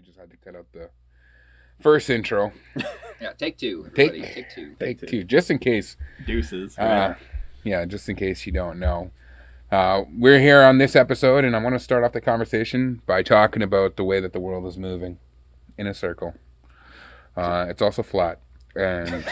we just had to cut out the first intro. Yeah, take two, everybody. Take two. Just in case. Deuces. Yeah, just in case you don't know. We're here on this episode, and I want to start off the conversation by talking about the way that the world is moving in a circle. It's also flat. And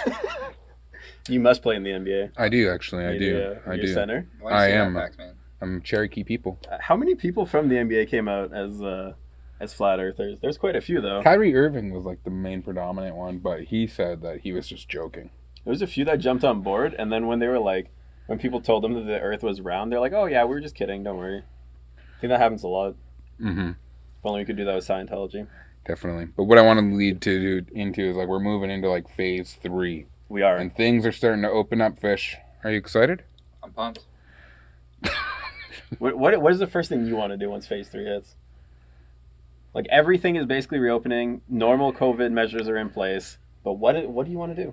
You must play in the NBA. I do, actually. I do. You're center? Why do you say that, Facts, man? I'm Cherokee people. How many people from the NBA came out as flat earthers? There's quite a few, though. Kyrie Irving was like the main predominant one, but he said that he was just joking. There was a few that jumped on board, and then when people told them that the earth was round, they're like, oh yeah, we were just kidding, don't worry. I think that happens a lot. Mm-hmm. If only we could do that with Scientology. Definitely. But what I want to lead into is like we're moving into like phase 3. We are. And things are starting to open up, Fish. Are you excited? I'm pumped. What is the first thing you want to do once phase 3 hits? Like, everything is basically reopening. Normal COVID measures are in place. But what do you want to do?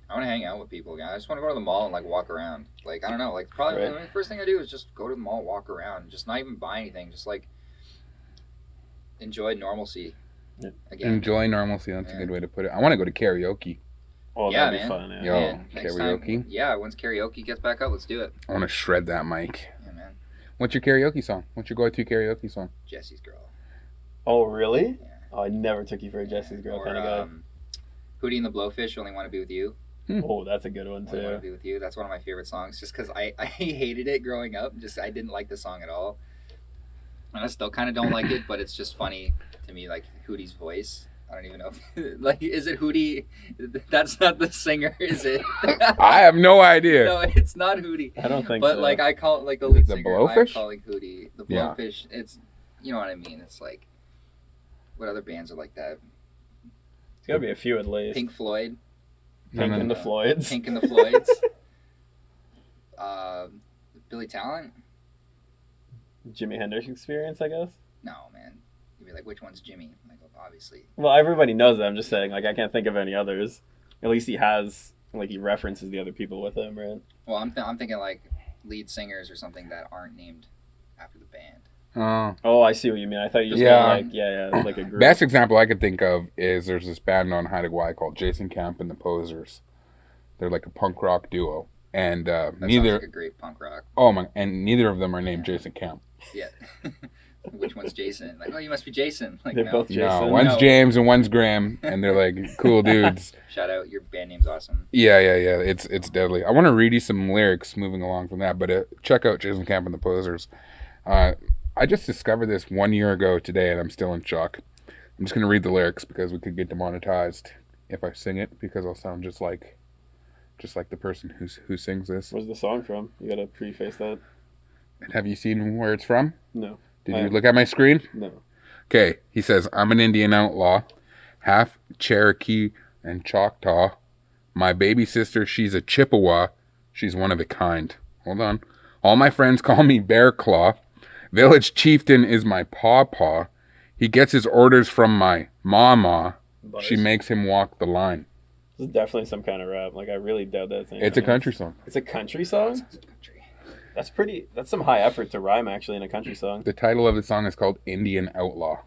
I want to hang out with people again. I just want to go to the mall and like walk around. Like, I don't know. Like, probably Right. the first thing I do is just go to the mall, walk around, just not even buy anything. Just like enjoy normalcy again. Enjoy normalcy. That's a good way to put it. I want to go to karaoke. Oh, Yeah, that'd be man. fun. Yeah. Yo. Man, next karaoke? time, once karaoke gets back up, let's do it. I want to shred that mic. Yeah, man. What's your karaoke song? What's your go-to karaoke song? Jesse's Girl. Oh, really? Yeah. Oh, I never took you for a Jesse's Girl Or, kind of guy. Hootie and the Blowfish, Only Want to Be With You. Oh, that's a good one, Only Want to too. Be With You. That's one of my favorite songs just because I hated it growing up. I didn't like the song at all. And I still kind of don't like it, but it's just funny to me, like Hootie's voice. I don't even know if, like, is it Hootie? That's not the singer, is it? I have no idea. No, it's not Hootie. I don't think But so. like I call it like the lead The singer. Blowfish? I'm calling Hootie the Yeah. Blowfish. It's, you know what I mean. It's like, what other bands are like that? There's got to be a few at least. Pink Floyd. Pink and the Floyds. Pink and the Floyds. Billy Talent. Jimi Hendrix Experience, I guess. No, man. You'd be like, which one's Jimmy? Like, obviously. Well, everybody knows that. I'm just saying, like, I can't think of any others. At least he references the other people with him, right? Well, I'm thinking like lead singers or something that aren't named after the band. Oh, I see what you mean. I thought you just meant like a group. Best example I could think of is there's this band on Haida Gwaii called Jason Camp and the Posers. They're like a punk rock duo, and That sounds neither like a great punk rock. and neither of them are named Jason Camp. Yeah. Which one's Jason? Like, oh, you must be Jason. Like, They're no. both No, Jason. one's No. James and one's Graham, and they're like cool dudes. Shout out, your band name's awesome. Yeah. It's deadly. I want to read you some lyrics moving along from that, but check out Jason Camp and the Posers. I just discovered this 1 year ago today, and I'm still in shock. I'm just gonna read the lyrics because we could get demonetized if I sing it, because I'll sound just like the person who sings this. Where's the song from? You gotta preface that. And have you seen where it's from? No. Did you look at my screen? No. Okay, he says, I'm an Indian outlaw, half Cherokee and Choctaw. My baby sister, she's a Chippewa. She's one of a kind. Hold on. All my friends call me Bear Claw. Village chieftain is my pawpaw. He gets his orders from my mama. Bars. She makes him walk the line. This is definitely some kind of rap. Like, I really doubt that's anything. It's a country song. It's a country song? Country. That's some high effort to rhyme, actually, in a country song. The title of the song is called Indian Outlaw.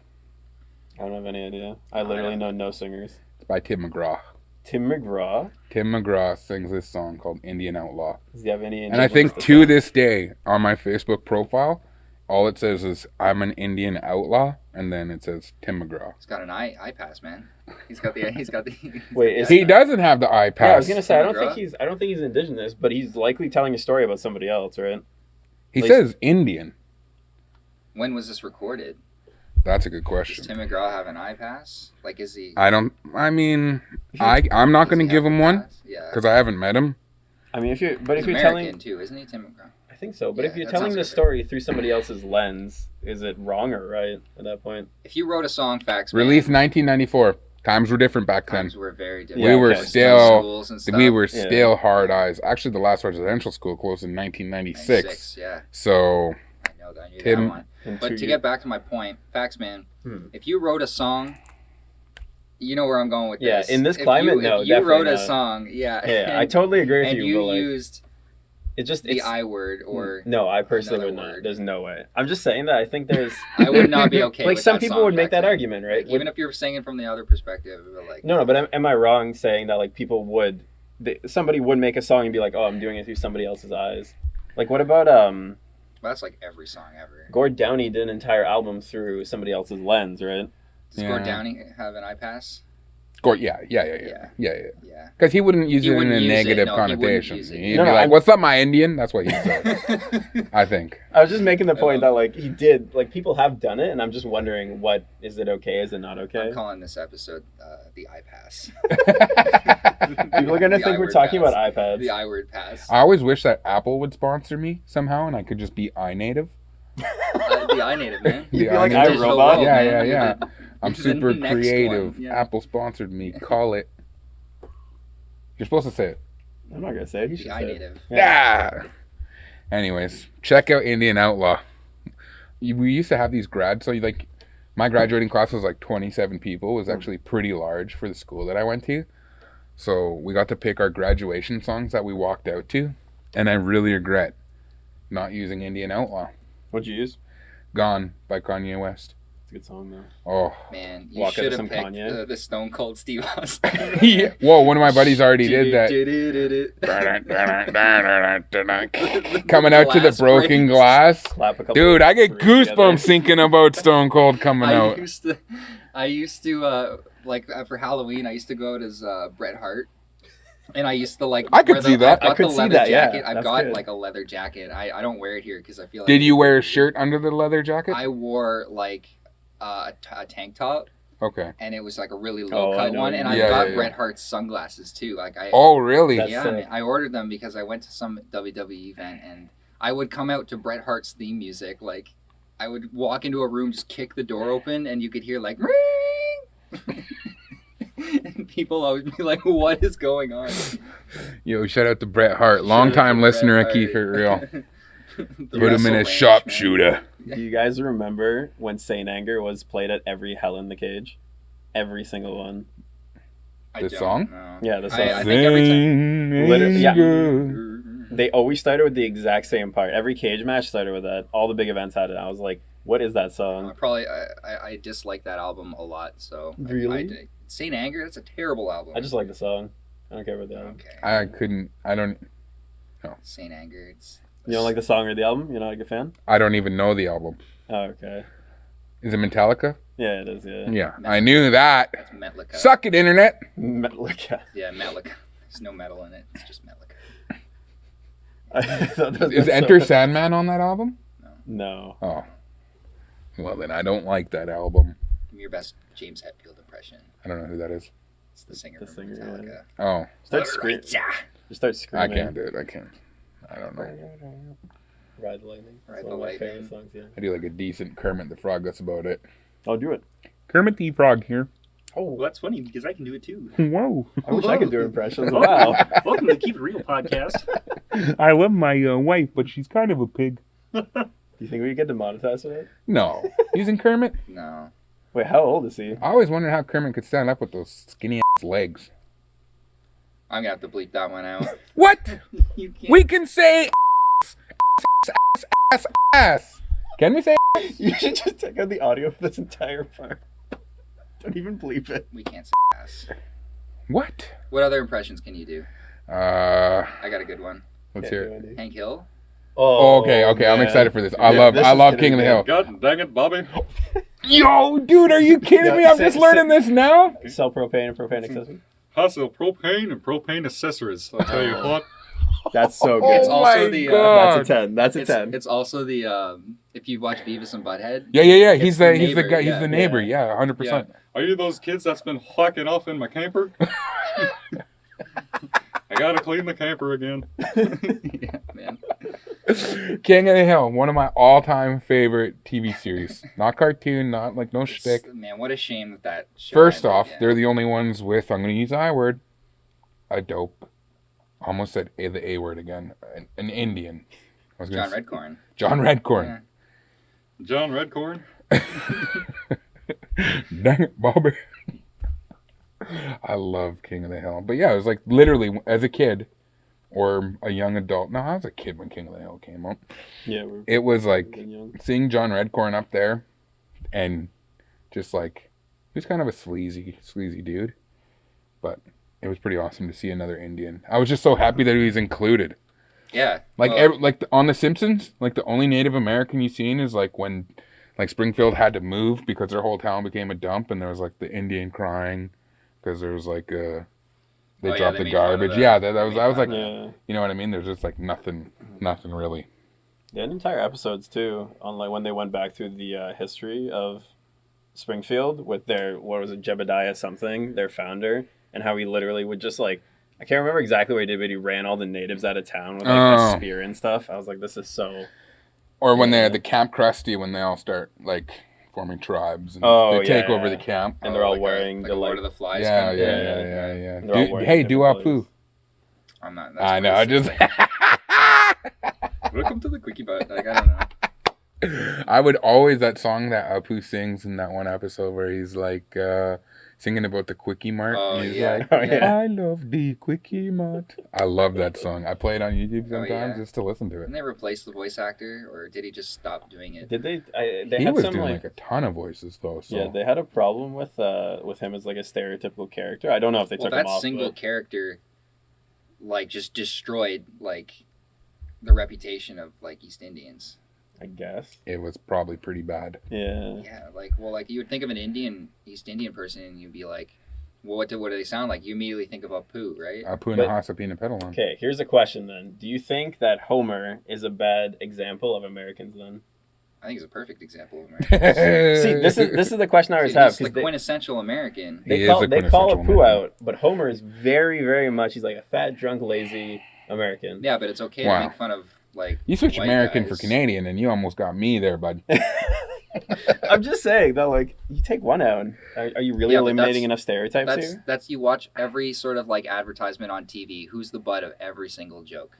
I don't have any idea. I literally know no singers. It's by Tim McGraw. Tim McGraw? Tim McGraw sings this song called Indian Outlaw. Does he have any And I think indigenous to descent? this day, on my Facebook profile, all it says is, I'm an Indian outlaw, and then it says Tim McGraw. He's got an eye pass, man. He's got the. Wait, is He doesn't have the eye pass. Yeah, I was gonna say I don't McGraw? think he's indigenous, but he's likely telling a story about somebody else, right? He Like- says Indian. When was this recorded? That's a good Does question. Tim McGraw have an eye pass? Like, is he? I'm not going to give him one, Yeah. because I haven't met him. I mean, He's if you're American telling, too, isn't he, Tim McGraw? I think so. But Yeah, if you're that telling sounds the good. story through somebody else's lens, is it wrong or right at that point? If you wrote a song, Facts, man, Released 1994. Times were different back then. times were very different. We were okay. still Schools and stuff. Yeah. still hard eyes. Actually, the last residential school closed in 1996. 96, yeah, So I know that. I knew Tim- that one. In But 2 to years. get back to my point, Facts, man, Hmm. if you wrote a song, you know where I'm going with Yeah, this. in this If climate, you, no, if you wrote definitely a not. song, yeah, Yeah, I totally agree with and you. you but like, used It just the I word or no. I personally another would not. word. There's no way. I'm just saying that I think there's I would not be okay. like with some that people song would make back that then. argument, right? Like, even if you're saying it from the other perspective, but like No, but am I wrong saying that like people would, somebody would make a song and be like, oh, I'm doing it through somebody else's eyes. Like what about that's like every song ever. Gord Downey did an entire album through somebody else's lens, right? Does Gord Downey have an iPass? Gord, yeah. Yeah. Because he wouldn't use He it in wouldn't a use it. negative No, he wouldn't connotation. use it. He'd No, be no, like, I'm- "What's up, my Indian?" That's what he'd say. I think. I was just making the point that like he did, like people have done it, and I'm just wondering, what is it okay? Is it not okay? I'm calling this episode the iPass. People are gonna The think we're I-word talking pass. about iPads. The I word pass. I always wish that Apple would sponsor me somehow, and I could just be iNative. The iNative, man. You'd be The like iNative. Digital iRobot? world, Yeah, man. yeah. You're I'm the super next creative. one, yeah. Apple sponsored me. Call it. You're supposed to say it. I'm not gonna say it. You The should say it. iNative. Yeah. Anyways, check out Indian Outlaw. We used to have these grads, so like my graduating class was like 27 people. It was actually pretty large for the school that I went to. So we got to pick our graduation songs that we walked out to, and I really regret not using Indian Outlaw. What'd you use? Gone by Kanye West. It's a good song though. Oh. Man, you Walk out should to have some picked Kanye. the Stone Cold Steve Austin. Yeah. Whoa, one of my buddies already did that. Coming out to the Glass broken breaks. glass. Clap a couple. Dude, I get breaks together. goosebumps thinking about Stone Cold coming out. I used to like for Halloween. I used to go out as Bret Hart, and I used to like. I could wear see that. I've got I could the see leather that, yeah. jacket. I've That's got good. like a leather jacket. I don't wear it here because I feel like. Did you wear a shirt under the leather jacket? I wore like a tank top, Okay. and it was like a really low Oh, I cut know. one, and I've Yeah, got yeah, yeah. Bret Hart's sunglasses too. Like I. Oh, really? That's Yeah, sick. man. I ordered them because I went to some WWE event and I would come out to Bret Hart's theme music. Like, I would walk into a room, just kick the door open, and you could hear like, ring! And people always be like, "What is going on?" Yo, shout out to Bret Hart, long-time Shout out to listener at Bret Keef Hart. it real. The Put him in a Wrestle sharpshooter. Do you guys remember when Saint Anger was played at every Hell in the Cage? Every single one. I This don't song? know. Yeah, the song. I think every time. Literally, yeah. Anger. They always started with the exact same part. Every cage match started with that. All the big events had it. I was like, what is that I song? probably I dislike that album a lot. So Really? Saint Anger. That's a terrible album. I just like the song. I don't care about the album. Okay. I don't Saint Anger. It's You don't like the song or the album? You're not a fan? even know the album. Oh, okay. Is it Metallica? Yeah, it is, yeah. Yeah, I knew that. That's Metallica. Suck it, internet. Metallica. Yeah, Metallica. There's no metal in it. It's just Metallica. I thought that was Is so- Enter Sandman on that album? No. Oh. Well, then I don't like that album. Give me your best James Hetfield impression. I don't know who that is. It's the singer The from singer, Metallica. Oh, Start screaming. Just start I screaming. can't do it. I can't. I don't know. Ride the Lightning. Ride It's the one of my Lightning. favorite songs, yeah. I do like a decent Kermit the Frog. That's about it. I'll do it. Kermit the Frog here. Oh, well, that's funny because I can do it too. Whoa. I wish I could do impressions. Wow. Welcome to the Keep It Real podcast. I love my wife, but she's kind of a pig. Do you think we could get demonetized for that? No. Using Kermit? No. Wait, how old is he? I always wondered how Kermit could stand up with those skinny ass legs. I'm gonna have to bleep that one out. What? You can't. We can say ass. Can we say You should just take out the audio for this entire part. Don't even bleep it. We can't say ass. what? What other impressions can you do? Uh, I got a good one. let's Can't hear do it. any. Hank Hill. Oh, okay, I'm man. excited for this. Yeah, this I is love gonna King of be the Hill. God dang it, Bobby. Yo, dude, are you kidding me? I'm Say- just learning this now. Sell propane and propane accessories. Hustle propane and propane accessories. I'll tell you what. That's so good. It's also my the, God. That's a 10. That's a 10. It's also the if you watch Beavis and Butthead. Yeah. It's He's the the neighbor, guy. He's yeah. the neighbor. Yeah. Yeah, 100%. Are you those kids that's been hawking off in my camper? I gotta clean the camper again. Yeah, man. King of the Hill, one of my all-time favorite TV series. Not cartoon, not like no shtick. Man, what a shame that show First ended, off, yeah. they're the only ones with, I'm going to use the I word, a dope. Almost said the A word again. An Indian. I was gonna John say- Redcorn. John Redcorn. Yeah. John Redcorn. Dang it, Bobby. I love King of the Hill. But yeah, it was like literally, as a kid, or a young adult. No, I was a kid when King of the Hill came out. Yeah, we're It was like young. seeing John Redcorn up there, and just like he was kind of a sleazy dude, but it was pretty awesome to see another Indian. I was just so happy that he was included. Yeah. Like well, on The Simpsons, like the only Native American you've seen is like when like Springfield had to move because their whole town became a dump, and there was like the Indian crying because there was like they dropped they the made fun of garbage. that. Yeah, They that was made I was fun like, of that. Yeah. you know what I mean? There's just like nothing really. Yeah, and entire episodes too, on like when they went back through the history of Springfield with their, what was it, Jebediah something, their founder, and how he literally would just like, I can't remember exactly what he did, but he ran all the natives out of town with like a spear and stuff. I was like, this is so. Or when they Yeah. had the Camp Krusty, when they all start like forming tribes and Oh, they take yeah. over the camp. And they're all like wearing like the a Lord like. of the Flies. Yeah, kind of yeah, thing. yeah. They're all wearing Hey, different Duapu. clothes. I'm not. That's I know. I just. Welcome to the quickie butt. Like, I don't know. I would always that song that Apu sings in that one episode where he's like singing about the Quickie Mart. Oh, and he's yeah. like, Oh, yeah. I love the Quickie Mart. I love that song. I play it on YouTube Oh, sometimes yeah. just to listen to it. Didn't they replace the voice actor, or did he just stop doing it? Did they? They He had was some doing like. like a ton of voices though. So Yeah, they had a problem with him as like a stereotypical character. I don't know if they Well, took him that off. single But character, like, just destroyed like the reputation of like East Indians. I guess. it was probably pretty bad. Yeah. Yeah, like, well, like you would think of an East Indian person, and you'd be like, well, what do they sound like? You immediately think of Apu, right? Apu and But- Hasapina Pedalon. Okay, here's a question then. Do you think that Homer is a bad example of Americans then? I think it's a perfect example of American. See, this is the question I always Dude, have he's the because quintessential American. He they is call the they call quintessential Apu American. out, but Homer is very, very much, he's like a fat, drunk, lazy American. Yeah, but it's okay Wow. to make fun of like. You switch white American guys. for Canadian, and you almost got me there, bud. I'm just saying that, like, you take one out. Are you really Yeah, but eliminating that's- enough stereotypes here? That's you watch every sort of like advertisement on TV. Who's the butt of every single joke?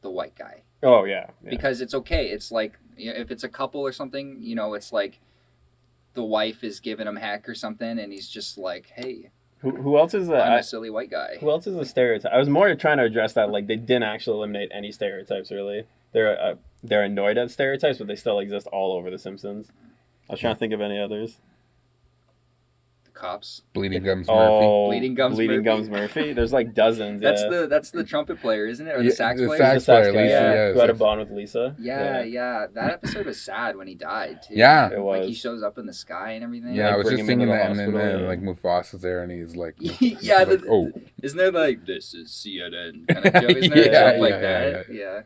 The white guy. Oh yeah. Because it's okay. It's like, you know, if it's a couple or something, you know, it's like the wife is giving him heck or something, and he's just like, "Hey, Who else is I'm a a silly white guy." who else is a stereotype? I was more trying to address that, like, they didn't actually eliminate any stereotypes really. They're annoyed at stereotypes, but they still exist all over The Simpsons. I was trying to think of any others. The cops. Bleeding Gums Murphy. Oh, Bleeding Gums Murphy. Gums Murphy. There's like dozens. That's the trumpet player, isn't it? Or the Yeah, sax the player? sax- He's the player, guy, Lisa, yeah, who had a sax- bond with Lisa. Yeah. That episode was sad when he died too. Yeah. It Like he was. shows up in the sky and everything. Yeah, I was bring just him into thinking the that, and then hospital, yeah. like Mufasa's there, and he's like, Yeah, like, the- oh, Isn't there like this is CNN kind of joke? Isn't there Yeah, a joke like yeah, that? Yeah.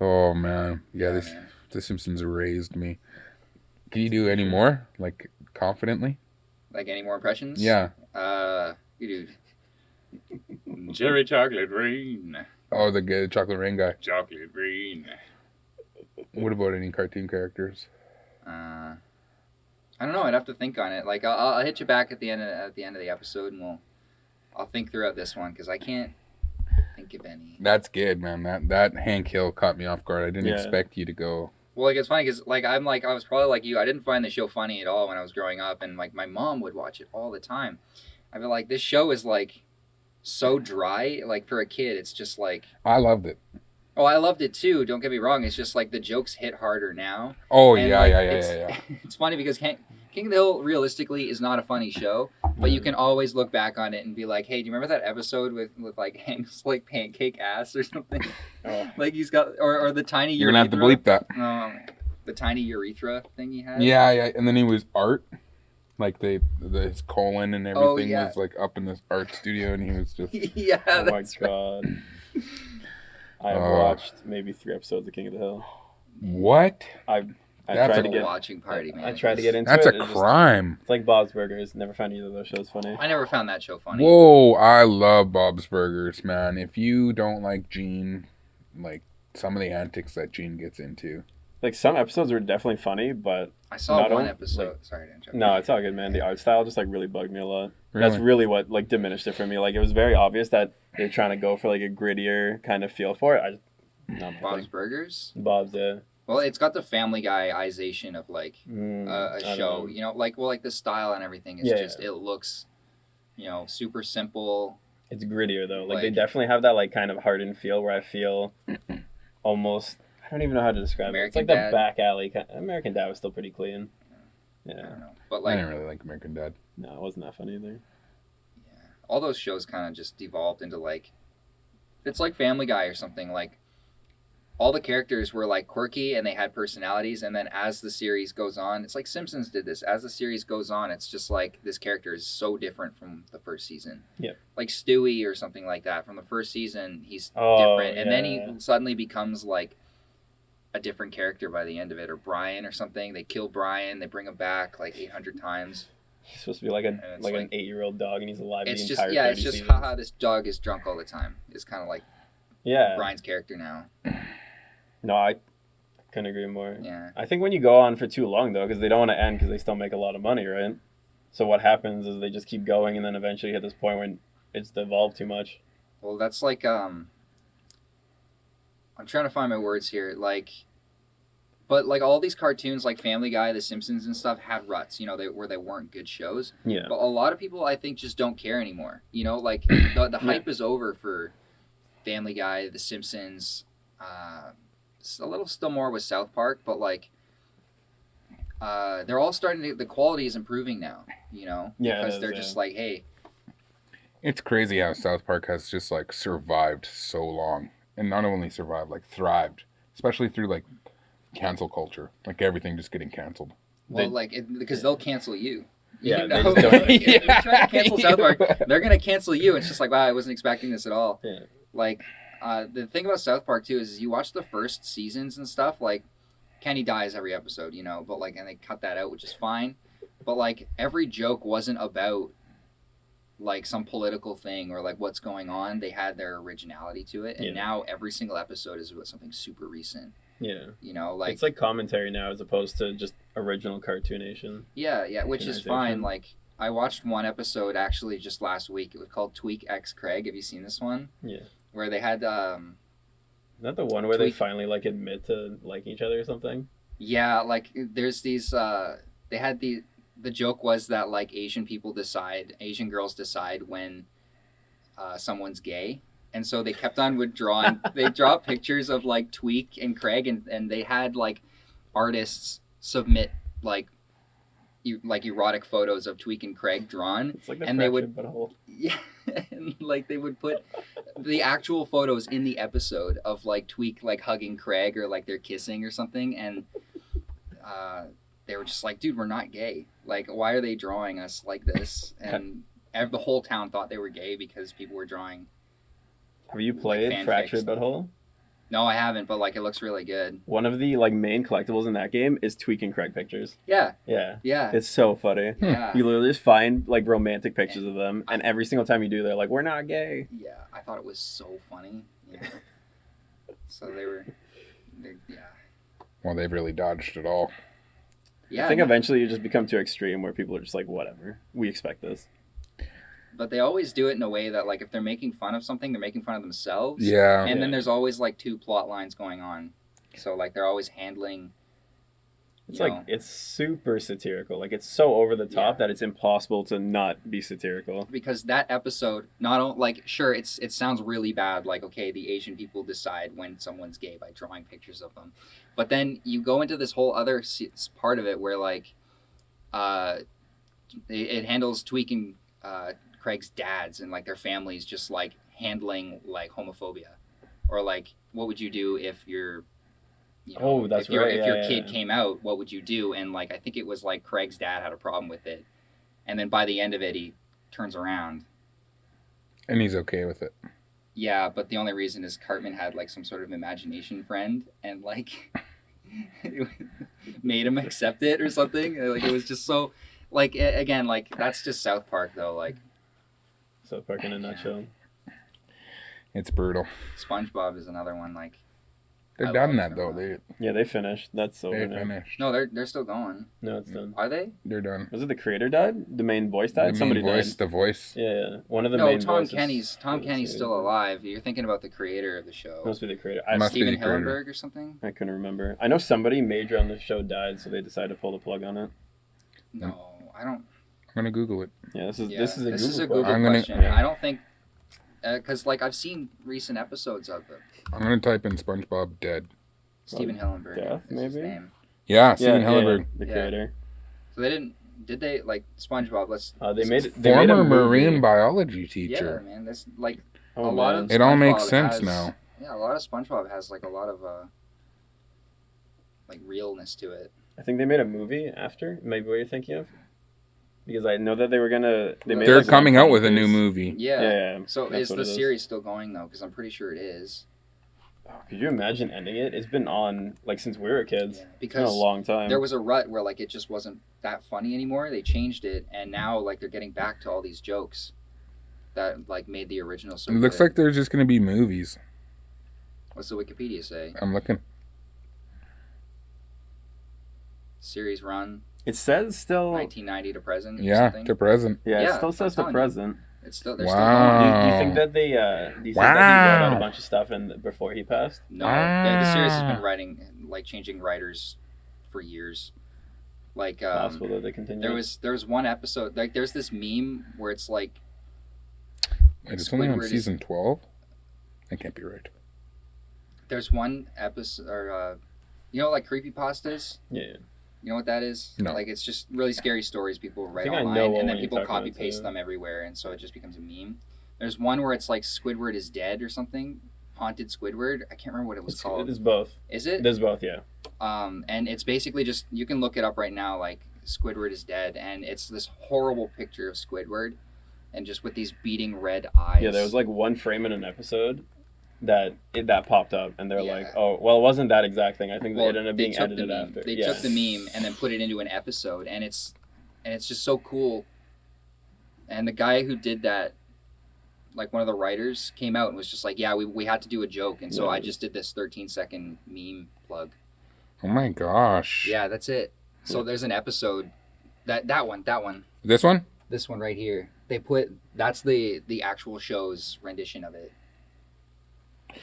oh man, yeah, Yeah, this man. The Simpsons raised me. Can you do any more, like confidently? Like any more impressions? Yeah. You do. Cherry chocolate rain. Oh, the good chocolate rain guy. Chocolate rain. What about any cartoon characters? I don't know. I'd have to think on it. Like I'll hit you back at the end of the episode, and I'll think throughout this one because I can't think of any. That's good, man. That Hank Hill caught me off guard. I didn't Yeah. expect you to go. Well, like it's funny because I was probably like you. I didn't find the show funny at all when I was growing up, and like my mom would watch it all the time. I feel like this show is like so dry. Like for a kid, it's just like. I loved it. Oh, I loved it too. Don't get me wrong. It's just like the jokes hit harder now. Oh And, yeah, like, yeah. It's funny because King of the Hill realistically is not a funny show, but you can always look back on it and be like, hey, do you remember that episode with like Hank's like pancake ass or something? Oh. Like he's got or the tiny You're gonna have to urethra. bleep that. The tiny urethra thing he had. Yeah. And then he was art, like his colon and everything Oh, yeah. was like up in this art studio, and he was just. Yeah. Oh my That's right. god. I have Oh. watched maybe 3 episodes of King of the Hill. What? I That's tried a to get watching party, man. I tried to get into That's it. a It just- crime. It's like Bob's Burgers. Never found either of those shows funny. I never found that show funny. Whoa, I love Bob's Burgers, man. If you don't like Gene, like some of the antics that Gene gets into. Like some episodes were definitely funny, but I saw Not one on- episode. like- Sorry to interrupt. no, it's all good, man. The art style just like really bugged me a lot. Really? That's really what like diminished it for me. Like it was very obvious that they're trying to go for like a grittier kind of feel for it. Not Bob's Burgers. Bob's, yeah. Well, it's got the Family Guy-ization of like I a don't show. know. Like the style and everything is Yeah, just yeah. it looks, super simple. It's grittier though. Like they Like- definitely have that like kind of hardened feel where I feel almost. I don't even know how to describe it. It's American like the Dad. back alley. American Dad was still pretty clean. I Yeah. don't know, but I like didn't really like American Dad. No, it wasn't that funny either. all those shows kind of just devolved into like it's like Family Guy or something. Like all the characters were like quirky and they had personalities, and then as the series goes on, it's like Simpsons did this. As the series goes on, it's just like this character is so different from the first season. Yep. Like Stewie or something like that. From the first season, he's Oh, different, and then he yeah. suddenly becomes like a different character by the end of it. Or Brian or something. They kill Brian, they bring him back like 800 times. He's supposed to be like an it's 8-year-old dog, and he's alive It's the just entire. yeah, 30 it's just seasons. haha, this dog is drunk all the time. It's kind of like Yeah. Brian's character now. No, I couldn't agree more. Yeah. I think when you go on for too long though, because they don't want to end because they still make a lot of money, right? So what happens is they just keep going, and then eventually hit this point when it's devolved too much. Well, that's like I'm trying to find my words here. But like all these cartoons, like Family Guy, The Simpsons, and stuff, had ruts. You know, where they weren't good shows. Yeah. But a lot of people, I think, just don't care anymore. You know, like the hype is over for Family Guy, The Simpsons. A little still more with South Park, but like they're all starting to. The quality is improving now. You know, Yeah, it because is, they're yeah. just like, hey, It's crazy how South Park has just like survived so long, and not only survived, like thrived, especially through like cancel culture, like everything just getting canceled. well, They- because they'll cancel you. Yeah, You they know? just don't- If you're trying to cancel South Park, Yeah. they're gonna cancel you. It's just like, wow, I wasn't expecting this at all. Yeah. Like, the thing about South Park too is you watch the first seasons and stuff. Like, Kenny dies every episode, you know, but like, and they cut that out, which is fine. But like, every joke wasn't about like some political thing or like what's going on. They had their originality to it, and Yeah. now every single episode is about something super recent. Yeah. You know, like It's like commentary now as opposed to just original cartoonation. yeah, which is fine. Cartoonization. Like, I watched one episode actually just last week. It was called Tweak X Craig. Have you seen this one? Yeah. Where they had Isn't that the one where they Tweak- finally like admit to liking each other or something? yeah, like there's these they had the joke was that like Asian girls decide when someone's gay. And so they kept on withdrawing. They draw pictures of like Tweak and Craig, and they had like artists submit like erotic photos of Tweak and Craig drawn. It's like the And they fractured would- butthole. Yeah, and like they would put the actual photos in the episode of like Tweak like hugging Craig or like they're kissing or something, and they were just like, dude, we're not gay. Like, why are they drawing us like this? And the whole town thought they were gay because people were drawing. Have you played fanfics. Fractured Butthole? No, I haven't, but like it looks really good. One of the like main collectibles in that game is Tweak and Craig pictures. Yeah, Yeah. yeah, It's so funny. yeah. You literally just find like romantic pictures of them, and every single time you do, they're like, "We're not gay." Yeah, I thought it was so funny. You know? So yeah. Well, they've really dodged it all. Yeah, I think no, eventually you just become too extreme where people are just like, "Whatever, we expect this." but they always do it in a way that like if they're making fun of something, they're making fun of themselves. Yeah. And then Yeah. there's always like two plot lines going on. So like they're always handling. It's you like know, it's super satirical. Like it's so over the top Yeah. that it's impossible to not be satirical. because that episode not only like sure it sounds really bad, like okay, the Asian people decide when someone's gay by drawing pictures of them, but then you go into this whole other part of it where like it handles Tweak and Craig's dads and like their families just like handling like homophobia, or like what would you do if your Oh, that's if your, right, if yeah, your yeah, kid yeah. came out, what would you do? And like I think it was like Craig's dad had a problem with it, and then by the end of it he turns around. And he's okay with it. Yeah, but the only reason is Cartman had like some sort of imagination friend and like made him accept it or something. Like it was just so like again like that's just South Park though. Like South Park in a nutshell. It's brutal. SpongeBob is another one. Like They're I done love that though. SpongeBob. Yeah, they finished. That's over They now. finished. no, they're still going. No, it's done. Are they? They're done. Was it the creator died? The main voice The died? main Somebody voice, died. the voice. Yeah. One of the No, main Tom voices. Kenny's still alive. You're thinking about the creator of the show, Must be the creator. Must be Steven the creator. Hillenburg or something. I couldn't remember. I know somebody major on the show died, so they decided to pull the plug on it. No, I don't. I'm gonna Google it. Yeah, this is Yeah, this is a Google Google question. I'm gonna- question. Yeah. I don't think Because like I've seen recent episodes of it. I'm gonna type in SpongeBob Dead. Steven Hillenburg Death, is his maybe? name. Yeah, Steven Hillenburg. the Yeah. creator. So they didn't. Did they like SpongeBob? They made a Former movie. marine biology Yeah, teacher. man. That's like Oh, a lot of man. It all makes SpongeBob sense has- now. Yeah, a lot of SpongeBob has like a lot of like realness to it. I think they made a movie after. Maybe what you're thinking of. Because I know that they were gonna. They made They're like, coming one out with a new piece. movie. Yeah. Yeah. So that's is what the it is. series still going though? Because I'm pretty sure it is. Could you imagine ending it? It's been on like since we were kids. Yeah, It's been a because long time. there was a rut where like it just wasn't that funny anymore. They changed it, and now like they're getting back to all these jokes that like made the original so It looks good. like there's just gonna be movies. What's the Wikipedia say? I'm looking. Series run It says still. 1990 to present. or Yeah, something? to present. Yeah, it Yeah, still I'm says the telling you. present. It's still they're Wow. Do you think that they? Do you think that he wrote out Wow. a bunch of stuff before he passed? still going. No, the series has Ah. been writing like changing writers for years. Like Possible that they continue. there was one episode like there's this meme where it's like Wait, it's only on Squidward is- season 12? That can't be right. there's one episode or you know like creepypastas. Yeah. You know what that is? No. Like it's just really scary stories people write think I online, know and what then one you're people talking copy about, paste too. them everywhere, and so it just becomes a meme. There's one where it's like Squidward is dead or something, haunted Squidward. I can't remember what it was It called. is both. Is it? There's both. Yeah. And it's basically just you can look it up right now. Like Squidward is dead, and it's this horrible picture of Squidward, and just with these beating red eyes. Yeah. There was like one frame in an episode that popped up, and they're Yeah. like, "Oh, well, it wasn't that exact thing. I think Well, it ended up they being took the edited meme. after." They Yeah. took the meme and then put it into an episode, and it's just so cool. And the guy who did that, like one of the writers, came out and was just like, "Yeah, we had to do a joke, and so Yeah. I just did this 13-second meme plug." Oh my gosh. Yeah, that's it. So there's an episode that one, This one? this one right here. That's the actual show's rendition of it,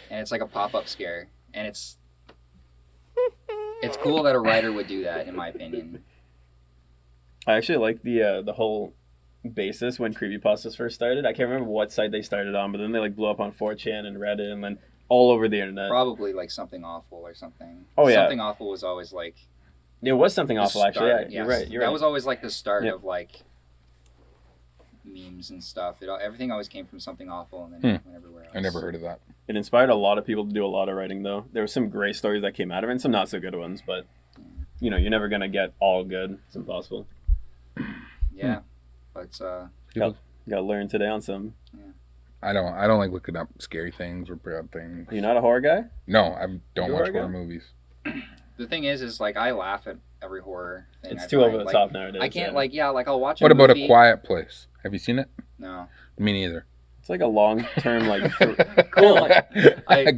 and it's like a pop-up scare, and it's cool that a writer would do that, in my opinion. I actually like the whole basis when creepypastas first started. I can't remember what site they started on, but then they like blew up on 4chan and Reddit and then all over the internet. Probably like Something Awful or something. Oh, yeah. Something Awful was always like It was something the awful, actually. start, Yeah, yes. you're right. You're that right. was always like the start Yep. of like memes and stuff. Everything always came from Something Awful, and then it went everywhere else. I never heard of that. It inspired a lot of people to do a lot of writing, though. There were some great stories that came out of it and some not so good ones, but you know, you're never going to get all good. It's impossible. Yeah, but Got to learn today on some. I don't like looking up scary things or bad things. You're not a horror guy? No, I don't You watch are, guy? horror movies. the thing is like I laugh at every horror thing. It's I too find. over the Like, top nowadays. I can't yeah. like I'll watch. What a about movie. A Quiet Place? Have you seen it? No. Me neither. It's like a long-term, like... Cool.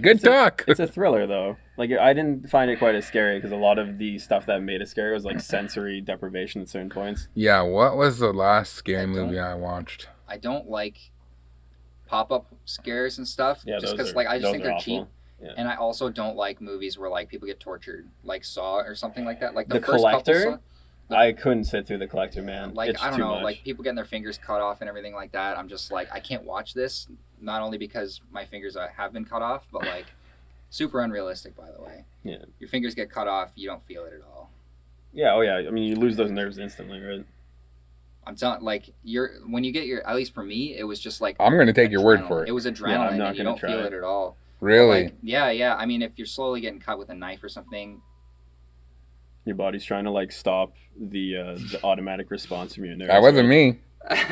Good talk. It's a thriller, though. Like, I didn't find it quite as scary because a lot of the stuff that made it scary was like sensory deprivation at certain points. Yeah, what was the last scary I don't- movie I watched? I don't like pop-up scares and stuff. Yeah, just those because are- like I just those think are they're awful. cheap. Yeah. And I also don't like movies where like people get tortured, like Saw or something like that. Like The first couple Collector? I couldn't sit through The Collector, man. Like It's I don't too know, much. like people getting their fingers cut off and everything like that. I'm just like I can't watch this. Not only because my fingers have been cut off, but like super unrealistic. By the way, Yeah. your fingers get cut off, you don't feel it at all. Yeah, oh yeah. I mean, you lose those nerves instantly, right? I'm telling like when you get your at least for me, it was just like I'm gonna take your word adrenaline. for it. It was adrenaline, I'm not and you gonna don't try feel it. it at all. Really? Like, yeah. I mean, if you're slowly getting cut with a knife or something, Your body's trying to like stop the automatic response from your nerves. That wasn't right? me.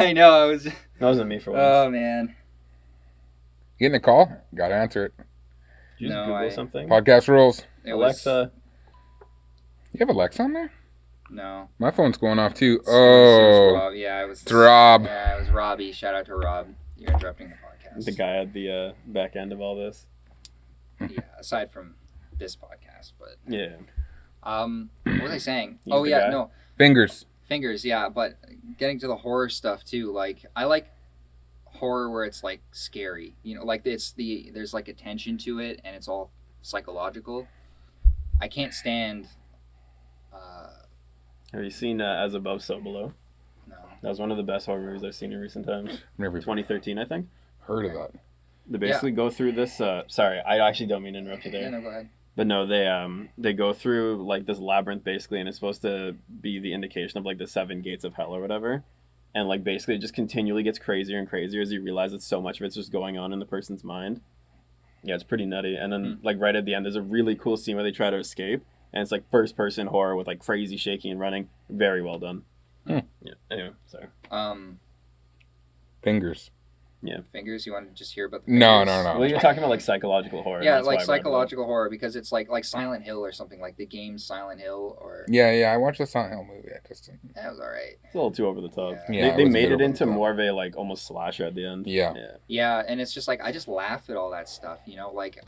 I know I was. That wasn't me for once. Oh man. Getting a call? Gotta answer it. Did you just no, Google I- something? Podcast rules. It was- Alexa. You have Alexa on there? No. My phone's going off too. It was Oh, Rob. Yeah, it was. it's Rob. Yeah, it was Robbie. Shout out to Rob. You're interrupting the podcast. The guy at the back end of all this. Yeah, aside from this podcast, but Yeah. what was I saying? He's Oh the yeah, guy? no Fingers. fingers. Yeah, but getting to the horror stuff too. Like I like horror where it's like scary. You know, like there's like a tension to it, and it's all psychological. I can't stand. Have you seen As Above, So Below? No. That was one of the best horror movies I've seen in recent times. Never 2013, I think. heard of that. They basically go through this. Sorry, I actually don't mean to interrupt you there. Yeah, no, go ahead. But no, they go through like this labyrinth basically, and it's supposed to be the indication of like the 7 gates of hell or whatever. And like basically, it just continually gets crazier and crazier as you realize that so much of it's just going on in the person's mind. Yeah, it's pretty nutty. And then like right at the end, there's a really cool scene where they try to escape, and it's like first person horror with like crazy shaking and running. Very well done. Yeah. Anyway, sorry. Fingers. Yeah. Fingers. You want to just hear about the No, fingers? no, no. Well, you're talking about like psychological horror. Yeah, that's why like I brought it up. psychological horror, because it's like Silent Hill or something, like the game Silent Hill, or Yeah, I watched the Silent Hill movie. I just didn't. that was all right. It's a little too over the top. Yeah, they it was a made bit it over into the top. more of a like almost slasher at the end. Yeah. Yeah, and it's just like I just laugh at all that stuff, like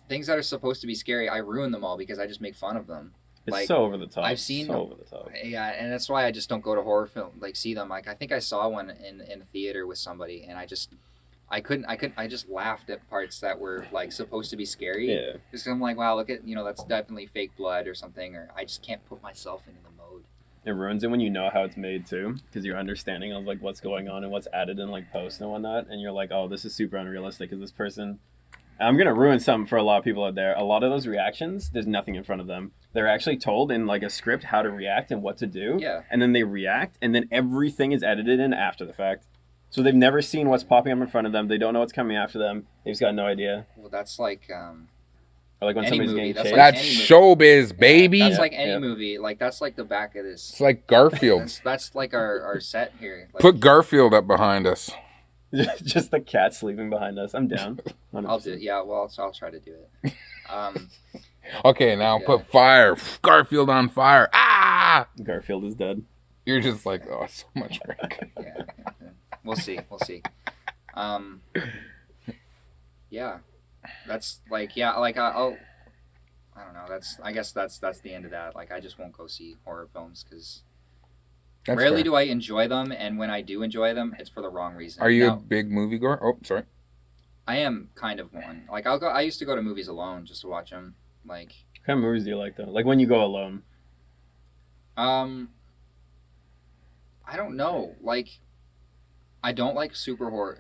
things that are supposed to be scary, I ruin them all because I just make fun of them. It's Like, so over the top. I've seen so over the top. Yeah, and that's why I just don't go to horror film, like see them. Like I think I saw one in a theater with somebody, and I just laughed at parts that were like supposed to be scary. Yeah. Just 'cause I'm like, wow, look at, that's definitely fake blood or something, or I just can't put myself into the mode. It ruins it when you know how it's made too, because you're understanding of like what's going on and what's added in like post and whatnot, and you're like, oh, this is super unrealistic. Because this person, I'm gonna ruin something for a lot of people out there. A lot of those reactions, there's nothing in front of them. They're actually told in like a script how to react and what to do. Yeah. And then they react, and then everything is edited in after the fact. So they've never seen what's popping up in front of them. They don't know what's coming after them. They've just got no idea. Well, that's like Or like when Any somebody's movie, getting that's chased. like- That's any movie. showbiz, baby. that's Yeah, like any yeah. movie. Like that's like the back of this. It's like Garfield. That's like our set here. Like, Put Garfield up behind us. Just the cat sleeping behind us. I'm down. 100%. I'll do it. Yeah, well, I'll try to do it. Okay, now Yeah. put fire. Garfield on fire. Ah! Garfield is dead. You're just like, oh, so much work. Yeah. We'll see. Yeah, that's like, yeah, like I don't know. I guess that's the end of that. Like I just won't go see horror films because That's rarely fair. do I enjoy them, and when I do enjoy them, it's for the wrong reason. Are you a Now, big movie goer? Oh, sorry. I am kind of one. Like I used to go to movies alone just to watch them. Like What kind of movies do you like though? Like when you go alone. I don't know. Like I don't like super horror.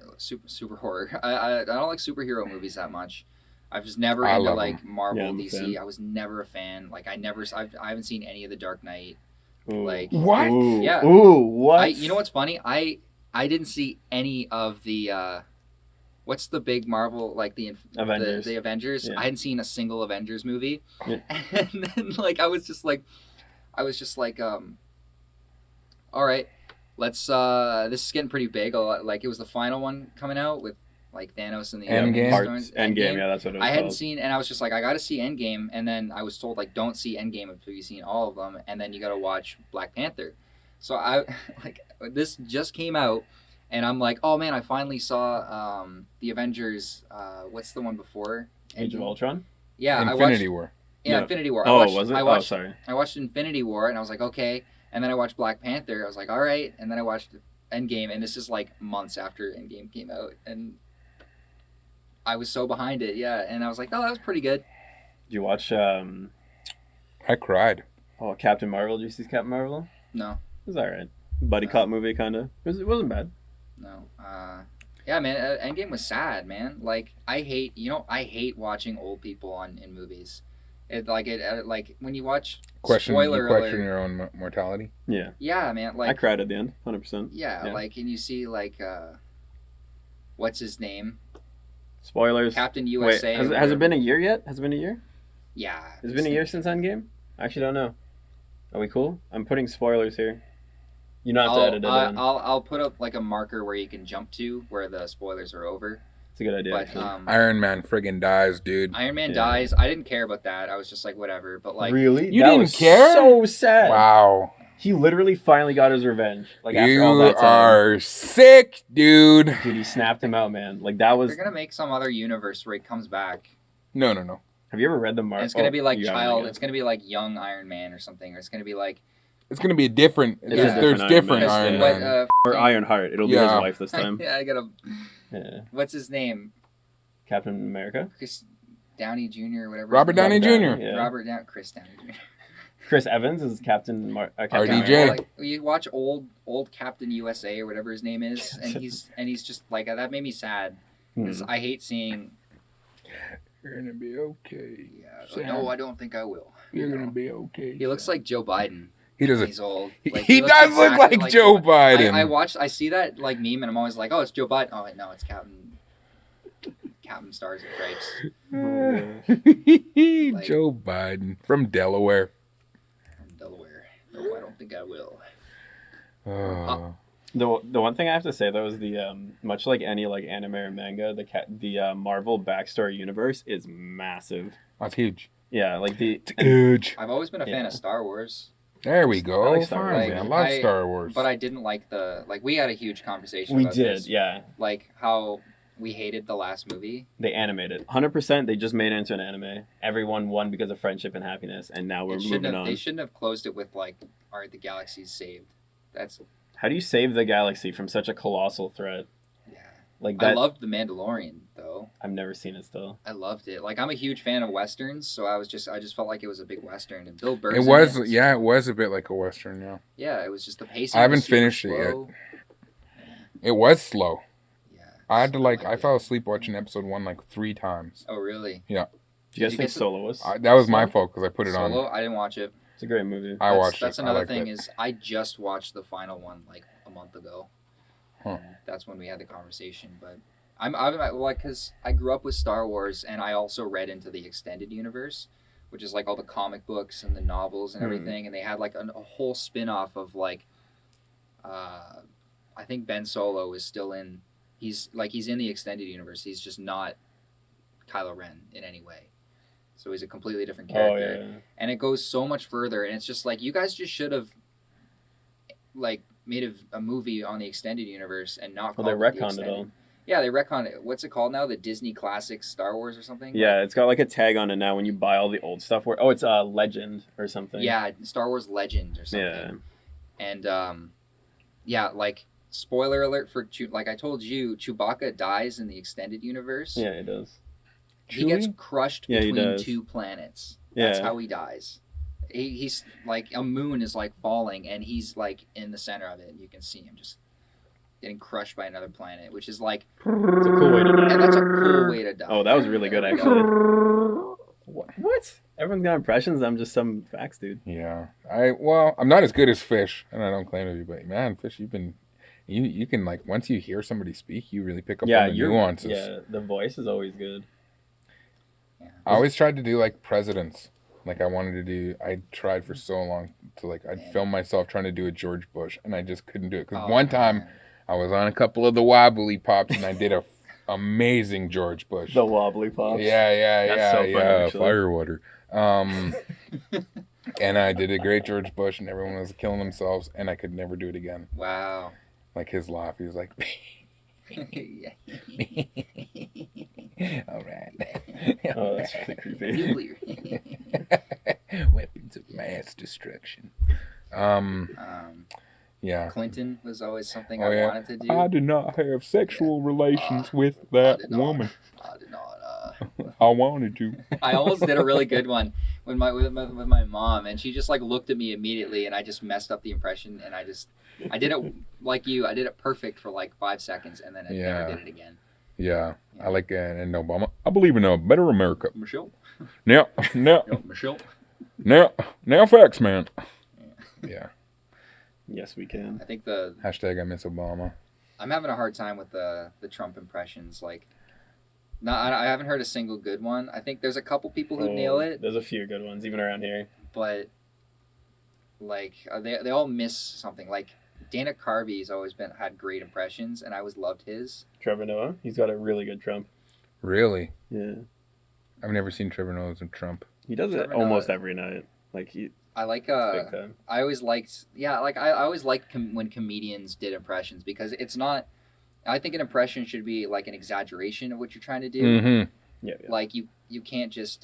I don't like superhero movies that much. I was never I into love like 'em. Marvel, Yeah, I'm a DC. fan. I was never a fan. Like I haven't seen any of the Dark Knight. Ooh. Like What? Ooh. Yeah. Ooh, what? you know what's funny? I didn't see any of the what's the big Marvel, like the Avengers. The Avengers. Yeah. I hadn't seen a single Avengers movie. Yeah. And then like I was just like all right, let's this is getting pretty big. Like it was the final one coming out with like Thanos and the Endgame? Storms. Endgame, yeah, that's what it was I hadn't called. seen, and I was just like, I got to see Endgame, and then I was told like, don't see Endgame until you've seen all of them, and then you got to watch Black Panther. So I like this just came out, and I'm like, oh man, I finally saw the Avengers. What's the one before? Age of Ultron? Yeah, Infinity War. Yeah, No. Infinity War. Oh, I watched, was it? I watched, sorry. I watched Infinity War, and I was like, okay. And then I watched Black Panther. I was like, all right. And then I watched Endgame, and this is like months after Endgame came out, and I was so behind it. Yeah, and I was like, oh, that was pretty good. Did you watch I cried. Captain Marvel? Did you see Captain Marvel? No, It was alright. Buddy cop movie, kind of. It wasn't bad. no. Yeah, man. Endgame was sad, man. Like I hate watching old people in movies. Like when you watch Question. spoiler You question alert. your own mortality. Yeah. Yeah, man. I Like cried at the end, 100%. yeah, Yeah. like and you see like what's his name? Spoilers. Captain Wait, USA. has it been a year yet? Has it been a year? Yeah. Has it been a year since Endgame? I actually don't know. Are we cool? I'm putting spoilers here. You don't have to edit it in. I'll put up like a marker where you can jump to where the spoilers are over. It's a good idea. But actually. Iron Man friggin' dies, dude. Iron Man Yeah. dies. I didn't care about that. I was just like whatever. But like really? You That didn't was care? So sad. Wow. He literally finally got his revenge. Like after You all that time. are sick, dude. Dude, he snapped him out, man. Like that was. they're gonna make some other universe where he comes back. No. Have you ever read the And Marvel? it's gonna be like you haven't, I child. guess. It's gonna be like young Iron Man or something. Or it's gonna be like It's gonna be a different. It's a There's different different Iron Iron Man. what, Man. Or Ironheart. It'll be Yeah. his wife this time. yeah, I gotta. Yeah. What's his name? Captain America. Chris Downey Jr. or whatever. Robert his name Downey is. Jr. Yeah. Chris Downey Jr. Chris Evans is Captain RDJ. Yeah, like, you watch old Captain USA or whatever his name is, and he's just like that made me sad because I hate seeing. You're gonna be okay. Yeah, Sam. no, I don't think I will. You're gonna be okay. He looks like Joe Biden. He doesn't. He's old. Like, he looks does look exactly like Joe Biden. I see that like meme, and I'm always like, oh, it's Joe Biden. Oh, wait, no, it's Captain Stars and Stripes. Like, Joe Biden from Delaware. From Delaware. No, I don't think I will. The one thing I have to say though is the much like any like anime or manga, the Marvel backstory universe is massive. That's huge. Yeah, like huge. I've always been a fan of Star Wars. There we go. I like Star Wars. Fine, man. I love Star Wars. But I didn't like we had a huge conversation We about did, this. yeah. Like how we hated the last movie. They animated 100%. They just made it into an anime. Everyone won because of friendship and happiness, and now we're moving on. They shouldn't have closed it with like, all right, the galaxy's saved. How do you save the galaxy from such a colossal threat? Yeah. Like that. I loved The Mandalorian though. I've never seen it still. I loved it. Like I'm a huge fan of westerns, so I just felt like it was a big western, and Bill Burr's It was, yeah, it was a bit like a western, yeah. Yeah, it was just the pacing. I haven't finished it yet. It was slow. Yeah. I had to I fell asleep watching episode 1 like 3 times. Oh really? Yeah. Do you guys think Solo was? That was my fault because I put it on. Solo? I didn't watch it. It's a great movie. I watched it. That's another thing it. is I just watched the final one like a month ago. Huh. That's when we had the conversation. But I'm like, because I grew up with Star Wars and I also read into the extended universe, which is like all the comic books and the novels and everything. And they had like a whole spin-off of like, I think Ben Solo is still in. He's in the extended universe. He's just not Kylo Ren in any way. So he's a completely different character. Oh, yeah. And it goes so much further. And it's just like, you guys just should have like made a movie on the extended universe and not Well, they called it the retconned it all. Yeah, they retconned it. What's it called now? The Disney Classics Star Wars or something? Yeah, it's got like a tag on it now when you buy all the old stuff. It's Legend or something. Yeah, Star Wars Legend or something. Yeah. And yeah, like spoiler alert for like I told you, Chewbacca dies in the extended universe. Yeah, he does. He gets crushed Yeah, he between does. 2 planets. Yeah. That's how he dies. He's like a moon is like falling and he's like in the center of it and you can see him just getting crushed by another planet, which is like It's a cool way to die. and that's a cool way to die. Oh, that was really good There we actually. go. What? Everyone's got impressions. I'm just some facts, dude. Yeah. I'm not as good as Fish, and I don't claim to be, but man, Fish, you can like once you hear somebody speak, you really pick up on the nuances. Yeah, the voice is always good. I always tried to do like presidents. Like I tried for so long to like, I'd film myself trying to do a George Bush and I just couldn't do it. Because one time I was on a couple of the wobbly pops and I did a amazing George Bush. The wobbly pops. Yeah, so funny, actually. Firewater. And I did a great George Bush and everyone was killing themselves and I could never do it again. Wow. Like his laugh, he was like, all right. Oh, that's really creepy. Nuclear. Weapons of mass destruction. Yeah. Clinton was always something Oh, I yeah. wanted to do. I did not have sexual relations with that woman. I did not. I wanted to. I almost did a really good one with my mom, and she just like looked at me immediately, and I just messed up the impression, and I did it like you. I did it perfect for like 5 seconds, and then I never did it again. Yeah. I like and Obama. I believe in a better America. Michelle. Now, Michelle. now, facts, man. Yeah. Yes, we can. I think Hashtag I miss Obama. I'm having a hard time with the Trump impressions. Like, I haven't heard a single good one. I think there's a couple people who nail it, There's a few good ones, even around here. but like they all miss something. Like Dana Carvey's always had great impressions, and I always loved his. Trevor Noah, he's got a really good Trump. Really? Yeah. I've never seen Trevor Noah as a Trump. He does Trevor it almost Noah. every night. Like I like big time. I always liked I always liked when comedians did impressions because it's not. I think an impression should be like an exaggeration of what you're trying to do. Mm-hmm. Yeah. Like you can't just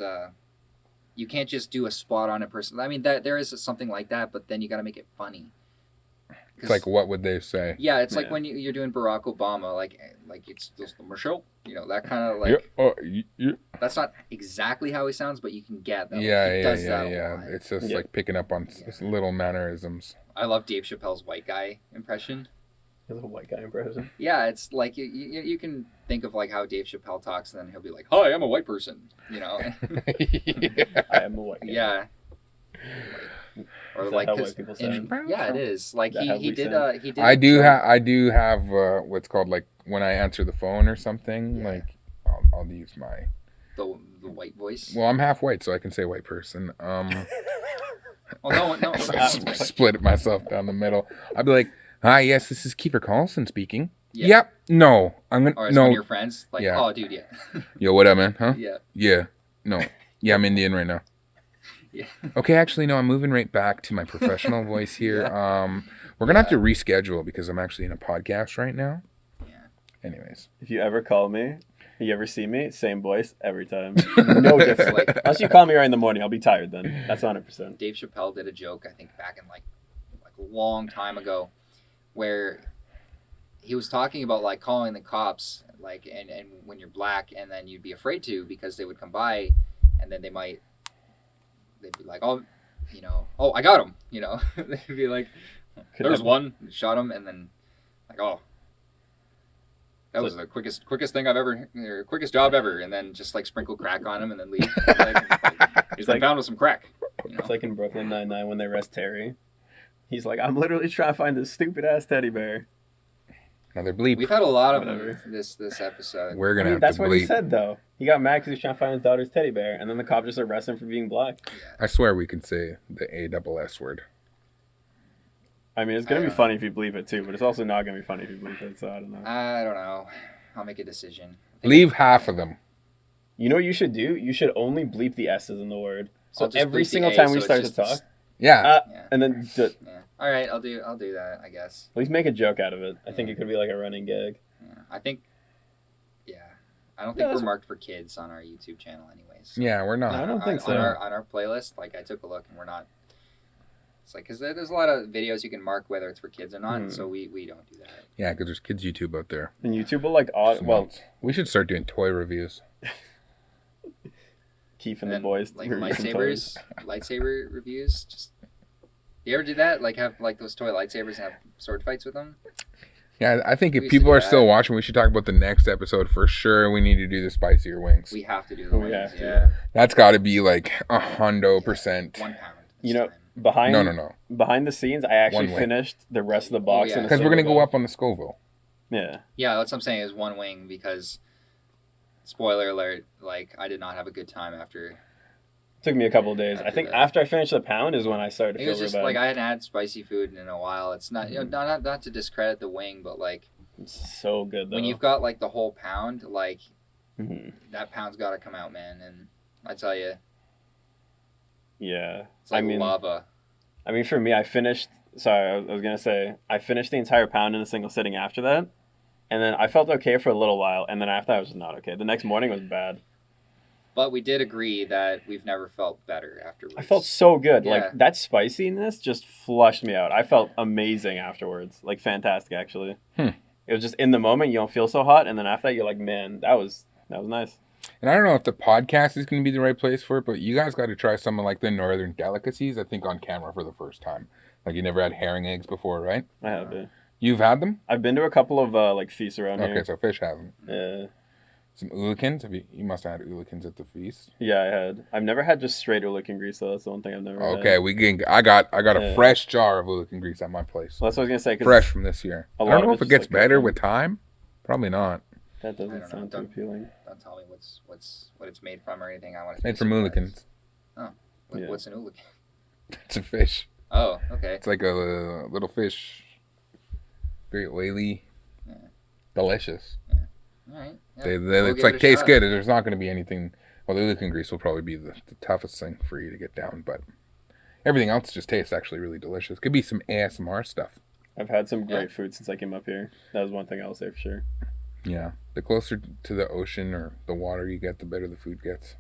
do a spot on a person. I mean that there is something like that, but then you got to make it funny. It's like, what would they say? Yeah, it's like Yeah. when you're doing Barack Obama, like it's just the Michelle, that kind of Yeah, like. That's not exactly how he sounds, but you can get that. He does that a lot. It's just Yeah. like picking up on little mannerisms. I love Dave Chappelle's white guy impression. It's a white guy impression. Yeah, it's like you can think of like how Dave Chappelle talks, and then he'll be like, "Hi, I'm a white person," I am a white guy. Yeah. Or Is that like how 'cause white people in- sound? yeah, it is. Like Is that how he we did. sound? He did. I do joke- have what's called like when I answer the phone or something. Yeah. Like I'll use my. the white voice. Well, I'm half white, so I can say white person. Oh no. Split it myself down the middle. I'd be like, "Hi, yes, this is Kiefer Carlson speaking." Yeah. Yep. No, I'm gonna. Or it's one No. of your friends. Like, Yeah. oh, dude, yeah. Yo, what up, man? Huh? Yeah. Yeah. No. Yeah, I'm Indian right now. Yeah. Okay, actually, no, I'm moving right back to my professional voice here. We're gonna have to reschedule because I'm actually in a podcast right now. Yeah. Anyways. If you ever call me, you ever see me, same voice every time. No different. Like, unless you call me right in the morning, I'll be tired then. That's 100%. Dave Chappelle did a joke, I think back in like a long time ago, where he was talking about like calling the cops, like and when you're black, and then you'd be afraid to because they would come by, and then they'd be like, oh, oh, I got him, they'd be like, there's one, shot him, and then like, oh, that was the quickest thing I've ever, or quickest job ever, and then just like sprinkle crack on him and then leave. He's been found with some crack. It's like in Brooklyn Nine-Nine when they arrest Terry. He's like, I'm literally trying to find this stupid ass teddy bear. Another bleep. We've had a lot of Whatever. this episode. We're gonna have That's to what he bleep. said though. He got mad because he was trying to find his daughter's teddy bear, and then the cop just arrested him for being black. I swear we can say the ASS word. I mean, it's gonna be funny if you bleep it too, but it's also not gonna be funny if you bleep it. So I don't know. I don't know. I'll make a decision. Leave half of them. You know what you should do? You should only bleep the S's in the word. So I'll just every bleep the single A, time so we it's start to just talk, Yeah. Yeah. and then at Yeah. All right, I'll do that, I guess. least make a joke out of it. I think it could be like a running gag. Yeah. I think. Yeah. I don't Yeah, think that's- we're marked for kids on our YouTube channel, anyways. Yeah, we're not. I don't think so. On our playlist, like I took a look, and we're not. It's like because there's a lot of videos you can mark whether it's for kids or not, so we don't do that. Yeah, because there's kids YouTube out there. And YouTube will like odd. Well, We should start doing toy reviews. Kief and the then, boys like review some toys. lightsaber reviews. Just you ever do that? Like have like those toy lightsabers and have sword fights with them? Yeah, I think We if used to people do are still that. watching, we should talk about the next episode for sure. We need to do the spicier wings. We have to do the We wings, have to. yeah. That's got to be like 100%. 1 pound. You this know, time. behind No. behind the scenes, I actually One way. finished the rest of the box. yeah. in a Because we're going to single go go. up on the Scoville. Yeah. Yeah, that's what I'm saying is 1 wing because, spoiler alert, like I did not have a good time after. Took me a couple of days. I After think that. after I finished the pound is when I started to It feel was real just bad. like I hadn't had spicy food in a while. It's not not to discredit the wing, but like It's so good though. when you've got like the whole pound, like Mhm. that pound's got to come out, man. And I tell you, Yeah. it's like I mean, lava. I mean, for me, I finished. Sorry, I was gonna say I finished the entire pound in a single sitting after that, and then I felt okay for a little while, and then after that, I was just not okay. The next morning was bad. But we did agree that we've never felt better afterwards. I felt so good. Yeah. Like that spiciness just flushed me out. I felt amazing afterwards. Like fantastic, actually. Hmm. It was just in the moment you don't feel so hot, and then after that you're like, man, that was nice. And I don't know if the podcast is going to be the right place for it, but you guys got to try some of like the northern delicacies, I think, on camera for the first time. Like you never had herring eggs before, right? I have been. You've had them? I've been to a couple of like feasts around Okay, here. so fish hasn't. Yeah. Some oolakins? You must have had oolakins at the feast. Yeah, I had. I've never had just straight oolican grease though. That's the one thing I've never had. Okay, we can. I got a Yeah. fresh jar of oolachin grease at my place. Well, that's what I was gonna say. 'Cause Fresh from this year. a I lot don't of know it's if it just, gets like, better cooking. with time. Probably not. That I doesn't don't know. sound too Don't- appealing. Don't tell me what it's made from or anything. I want It's to. made from oolakins. Yeah. What's an oolican? It's a fish. Oh, okay. It's like a little fish. Very oily. Yeah. Delicious. All right. Yeah, They we'll it's give like it a tastes shot. good. There's not going to be anything. Well, the oolachin grease will probably be the toughest thing for you to get down, but everything else just tastes actually really delicious. Could be some ASMR stuff. I've had some Yeah. great food since I came up here. That was one thing I'll say for sure. Yeah. The closer to the ocean or the water you get, the better the food gets.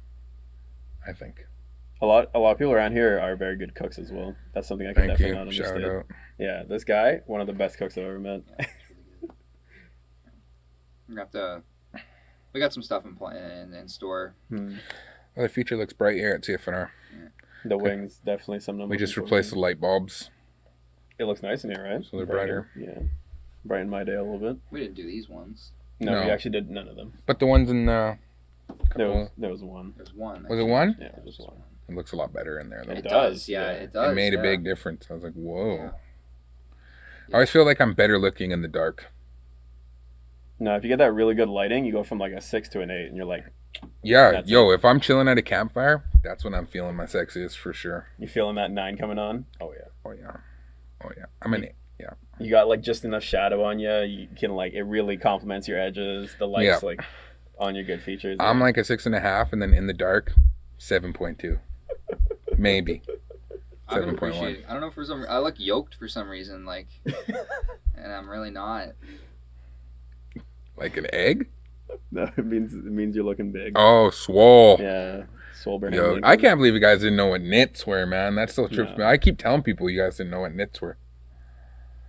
I think. A lot of people around here are very good cooks as well. That's something I can Thank definitely not you. Shout understand. out. Yeah, this guy, one of the best cooks I've ever met. Yeah, it's really good. We're gonna have to. We got some stuff in store. Hmm. Well, the future looks bright here at CFNR. The wings, definitely something. I'm We just looking replaced the forward light bulbs, to. It looks nice in here, right? so they're brighter. Yeah, brighten my day a little bit. We didn't do these ones. No, No. we actually did none of them. But the ones in the There was one. There's one. Was it one? Yeah, there was one. It looks a lot better in there though. It It does, does. Yeah, yeah. it does. It made a yeah. big difference. I was like, whoa. Yeah. I always feel like I'm better looking in the dark. No, if you get that really good lighting, you go from like a 6 to an 8, and you're like, Yeah, That's yo, if I'm chilling at a campfire, that's when I'm feeling my sexiest for sure. you feeling that 9 coming on? Oh yeah. Oh yeah. Oh yeah. I'm an You got like just enough shadow on you. You can like it really complements your edges. The light's Yeah. like on your good features. I'm like a 6.5, and then in the dark, 7.2. Maybe. I would 7.1. appreciate. I don't know for some. I look yoked for some reason, like, and I'm really not. Like an egg? No, it means you're looking big. Oh, swole. Yeah, Solberg. Yo, I can't believe you guys didn't know what knits were, man. That still trips No. me. I keep telling people you guys didn't know what knits were.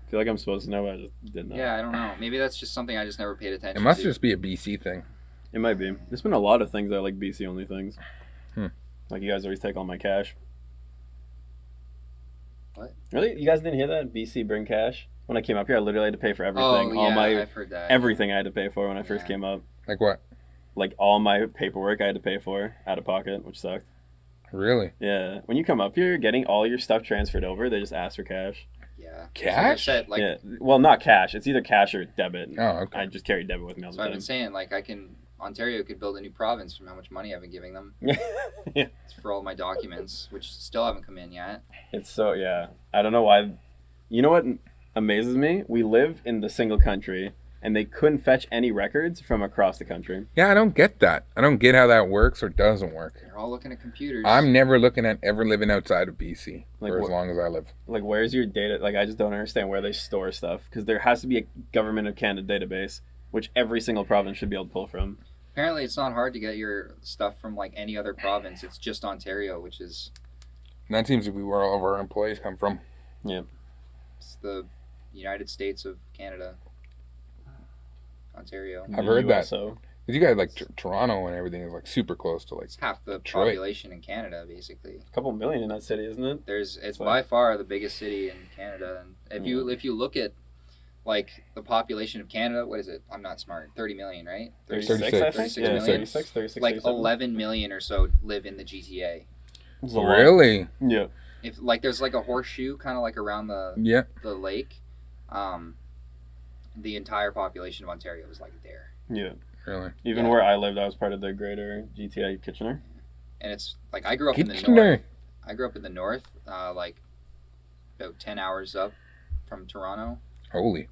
I feel like I'm supposed to know, but I just didn't know. Yeah, I don't know. Maybe that's just something I just never paid attention. It must to. just be a BC thing. It might be. There's been a lot of things that are like BC only things. Hmm. Like you guys always take all my cash. What? Really? You guys didn't hear that? BC bring cash? When I came up here, I literally had to pay for Oh everything. yeah, all my I've heard that. everything I had to pay for when I first Yeah. came up. Like what? Like all my paperwork I had to pay for out of pocket, which sucked. Really? Yeah. When you come up here, getting all your stuff transferred over, they just ask for cash. Yeah. Cash? So like I said, like, yeah. Well, not cash. It's either cash or debit. Oh, okay. I just carry debit with me all the so I've time. been saying, like, Ontario could build a new province from how much money I've been giving them. yeah. It's for all my documents, which still haven't come in yet. It's so, yeah. I don't know why. You know what amazes me? We live in the single country, and they couldn't fetch any records from across the country. Yeah, I don't get that. I don't get how that works or doesn't work. They're all looking at computers. I'm never looking at ever living outside of BC Like for as what- long as I live. Like, where's your data? Like, I just don't understand where they store stuff, because there has to be a Government of Canada database, which every single province should be able to pull from. Apparently, it's not hard to get your stuff from like any other province. It's just Ontario, which is And that seems to be where all of our employees come from. it's the United States of Canada. Ontario. I've heard that. USO. Because you guys, like, Toronto and everything is, like, super close to, like, It's half the Detroit. population in Canada, basically. A couple million in that city, isn't it? It's Wow. by far the biggest city in Canada, and if you look at like the population of Canada, what is it? I'm not smart. 30 million, right? 36, I 36. think. 36 Yeah, million. 36, 36, Like 37. 11 million or so live in the GTA. It's a lot. really? Yeah. If like there's like a horseshoe kind of like around the Yeah. lake, the entire population of Ontario is like there, Yeah. Really? Even Yeah. where I lived, I was part of the greater GTA Kitchener. and it's like I grew up in the north. Kitchener. I grew up in the north, like about 10 hours up from Toronto. Holy.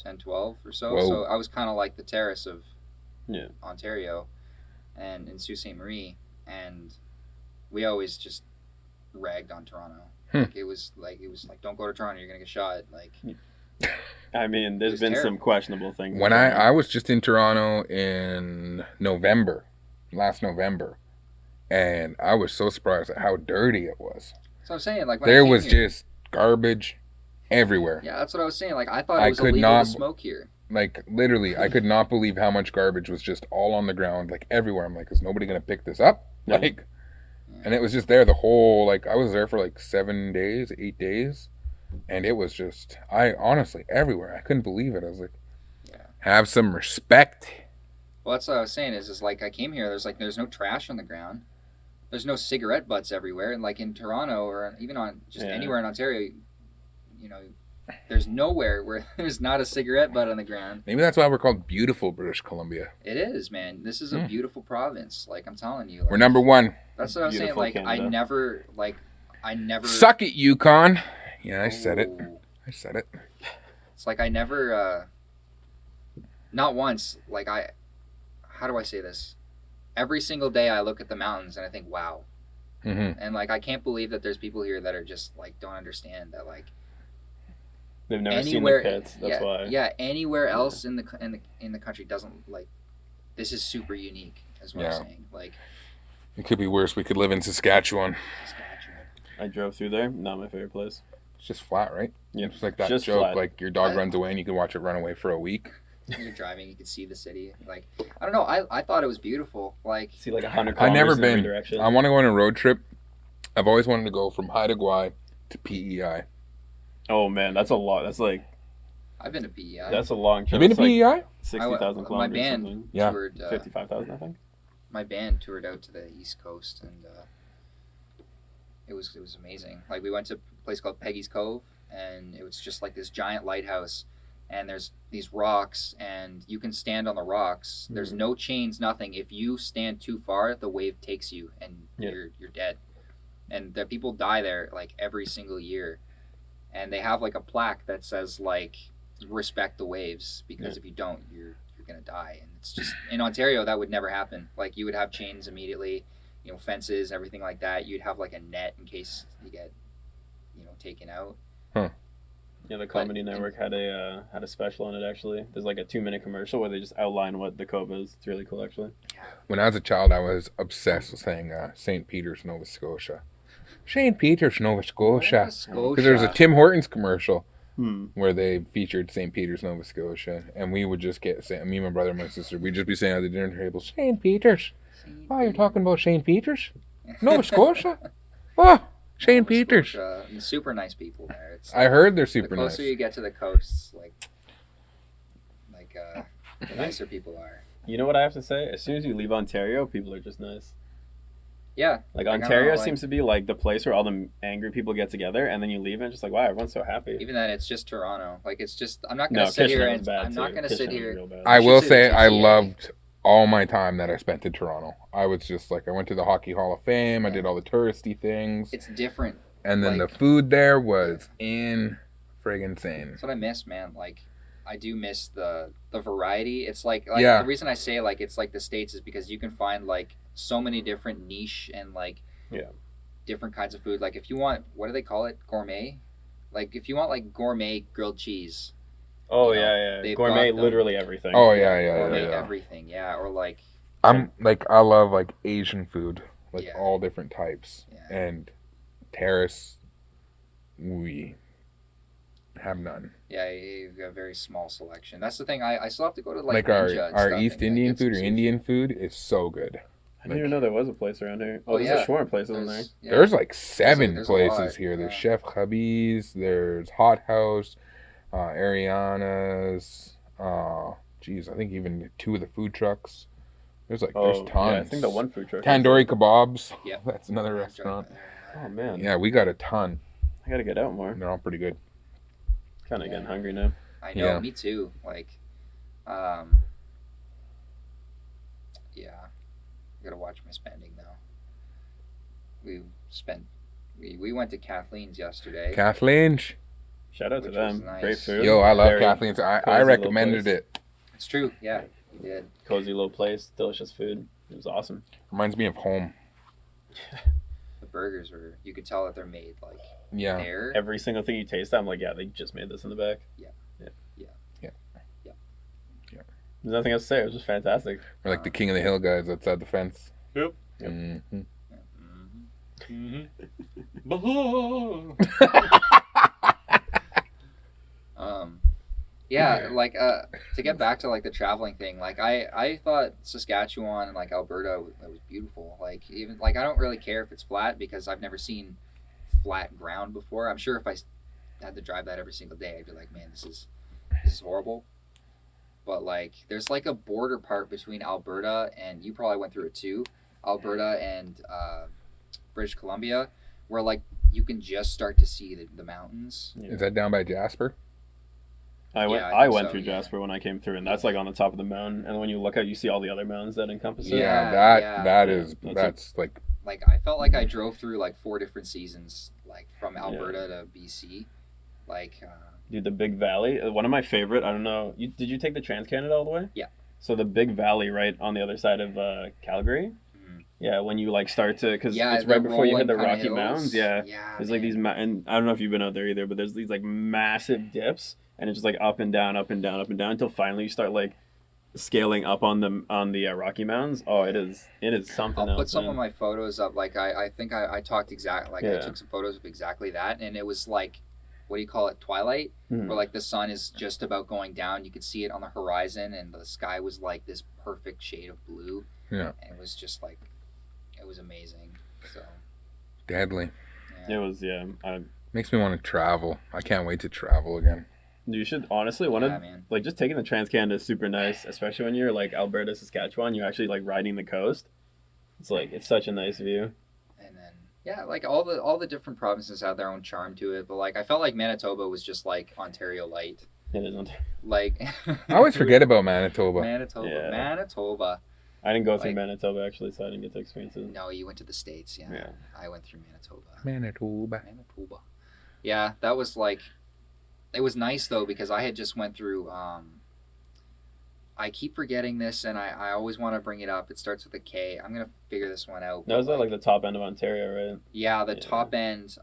10, 12 or so. Whoa. So I was kind of like the terrace of Yeah. Ontario and in Sault Ste. Marie. And we always just ragged on Toronto. Hmm. Like, it was like, don't go to Toronto, you're going to get shot. Like, I mean, there's It's been some terrible. questionable things. When I was just in Toronto in last November, and I was so surprised at how dirty it was. so I'm saying, like, when I There came was here- just garbage everywhere. Yeah, that's what I was saying. Like, I thought I it was could illegal not- to smoke here. Like, literally, I could not believe how much garbage was just all on the ground, like, everywhere. I'm like, is nobody going to pick this up? No. Like, and it was just there the whole, like, I was there for like 7 days, 8 days. And it was just, honestly, everywhere. I couldn't believe it. I was like, Yeah. have some respect. Well, that's what I was saying is like, I came here, there's no trash on the ground. There's no cigarette butts everywhere. And like in Toronto or even on just Yeah. anywhere in Ontario, you know, there's nowhere where there's not a cigarette butt on the ground. Maybe that's why we're called beautiful British Columbia. It is, man. This is a Hmm. beautiful province. Like, I'm telling you. Like, We're number one. That's what I was saying. Beautiful Like, Canada. I never. Suck it, Yukon. Yeah, I said it. Oh. I said it. It's like I never, not once, like how do I say this? Every single day I look at the mountains and I think, wow. hmm And like, I can't believe that there's people here that are just like, don't understand that like They've never anywhere, seen the pits. That's yeah, why. yeah, anywhere else in the country doesn't like, this is super unique is what Yeah. I'm saying. Like, It could be worse. We could live in Saskatchewan. Saskatchewan. I drove through there. Not my favorite place. It's just flat, right? Yeah, It's like that just joke, flat. like your dog runs away and you can watch it run away for a week. When you're driving, you can see the city. Like, I don't know. I thought it was beautiful. Like, See like 100 I've never kilometers in every been. direction. I want to go on a road trip. I've always wanted to go from Haida Gwaii to PEI. Oh man, that's a lot. That's like I've been to PEI. that's a long You trip. been to That's like PEI? 60,000 my kilometers. band Something. Yeah. toured. 55,000, I think. My band toured out to the East Coast, and it was amazing. Like, we went to a place called Peggy's Cove, and it was just like this giant lighthouse, and there's these rocks, and you can stand on the rocks. There's no chains, nothing. If you stand too far, the wave takes you, and Yeah. you're dead. And the people die there like every single year, and they have like a plaque that says like respect the waves, because if you don't, you're gonna die. And it's just, in Ontario that would never happen. Like, you would have chains immediately, fences, everything like that. You'd have like a net in case you get taken out. Yeah, the Comedy Network had a special on it actually. There's like a 2-minute commercial where they just outline what the cove is. It's really cool actually. When I was a child, I was obsessed with saying St. Peter's, Nova Scotia. St. Peter's, Nova Scotia. Because there was a Tim Hortons commercial where they featured St. Peter's, Nova Scotia, and we would just me, my brother, and my sister, we'd just be saying at the dinner table, St. Peter's. Oh, you're talking about St. Peter's? Nova Scotia? Oh, St. Peter's. And super nice people there. It's I heard they're super the nice. closer you get to the coasts, the nicer people are. You know what I have to say? As soon as you leave Ontario, people are just nice. Yeah. Like I don't Ontario know, seems to be like the place where all the angry people get together, and then you leave and it's just like, wow, everyone's so happy. Even then, it's just Toronto. Like, it's just, I'm not gonna No, sit here Kitchener's and bad I'm not too. gonna sit Kitchener's here. real bad. I You will should say I GTA. loved all my time that I spent in Toronto. I was just like, I went to the Hockey Hall of Fame. I Yeah. did all the touristy things. It's different. And then like- the food there was friggin' insane. That's what I miss, man. Like, I do miss the variety. It's like Yeah. the reason I say like it's like the States is because you can find like so many different niche and like different kinds of food. Like, if you want, what do they call it? Gourmet. Like, if you want like gourmet grilled cheese. Oh you know, yeah. they've Gourmet, got them. literally everything. Oh yeah. Gourmet everything, yeah. Or like, I'm like, I love like Asian food, like Yeah. all different types. Yeah. And terrace, we have none. yeah, you've got a very small selection. That's the thing. I still have to go to like Like our Ninja and our stuff East and, like, Indian get some food or sushi. Indian food is so good. I didn't even know there was a place around here. Oh, there's yeah. a shawarma place on there. Yeah. There's like 7 there's a places lot, here. There's yeah. Chef Hubby's, there's Hot House, Ariana's. Geez, I think even 2 of the food trucks. There's tons. Yeah, I think the one food truck. Tandoori Kebabs. Yep. That's another Yeah, restaurant. Oh man. Yeah, we got a ton. I gotta get out more. They're all pretty good. Kind of Yeah. getting hungry now. I know, Yeah. me too. Like, yeah, I gotta watch my spending now. We went to Kathleens yesterday. Kathleens. Shout out to Which was them. nice. Great food. Yo, I love Very Kathleens. I cozy little recommended place. it. It's true, yeah, we did. Cozy little place, delicious food. It was awesome. Reminds me of home. The burgers you could tell that they're made like Yeah. there. Every single thing you taste, I'm like, yeah, they just made this in the back. Yeah. There's nothing else to say. It was just fantastic. We're like the King of the Hill guys outside the fence. Yep. Mhm. Mhm. Yeah, like to get back to like the traveling thing, like I thought Saskatchewan and like Alberta was beautiful. Like, even like I don't really care if it's flat because I've never seen flat ground before. I'm sure if I had to drive that every single day, I'd be like, man, this is horrible. But like, there's like a border part between Alberta and, you probably went through it too, Alberta and British Columbia, where like you can just start to see the mountains. Yeah. Is that down by Jasper? I went. Yeah, I I think went so, through yeah. Jasper when I came through, and that's like on the top of the mountain. And when you look out, you see all the other mountains that encompass it. Yeah. That's like Like, I felt like I drove through like 4 different seasons, like from Alberta to BC. Like, Dude, the Big Valley. One of my favorite. I don't know. Did you take the Trans Canada all the way? Yeah. So the Big Valley, right on the other side of Calgary. Mhm. Yeah, when you like start to, because yeah, it's the right before you hit rolling the kinda Rocky hills. Mountains. Yeah. There's like man. these, and I don't know if you've been out there either, but there's these like massive dips, and it's just like up and down, up and down, up and down, until finally you start like scaling up on the Rocky Mountains. Oh, it is something I'll else. put some man. of my photos up. Like I think I talked exactly like I Yeah. took some photos of exactly that, and it was like, what do you call it, twilight, Mhm. where like the sun is just about going down. You could see it on the horizon, and the sky was like this perfect shade of blue. Yeah. And it was just like, it was amazing. So Deadly. It was Makes me want to travel. I can't wait to travel again. You should honestly man. like just taking the Trans-Canada is super nice, especially when you're like Alberta, Saskatchewan. You're actually like riding the coast. It's like it's such a nice view. And then like all the different provinces have their own charm to it, but like I felt like Manitoba was just like Ontario light. It isn't. Like I always forget about Manitoba. Manitoba. Manitoba. I didn't go through Like- Manitoba actually, so I didn't get to experience it. No, you went to the States. Yeah. Yeah. I went through Manitoba. Manitoba. Manitoba. Yeah, that was like, it was nice though because I had just went through. I keep forgetting this, and I always want to bring it up. It starts with a K. I'm gonna figure this one out. That was at like the top end of Ontario, right? Yeah, the Yeah. top end.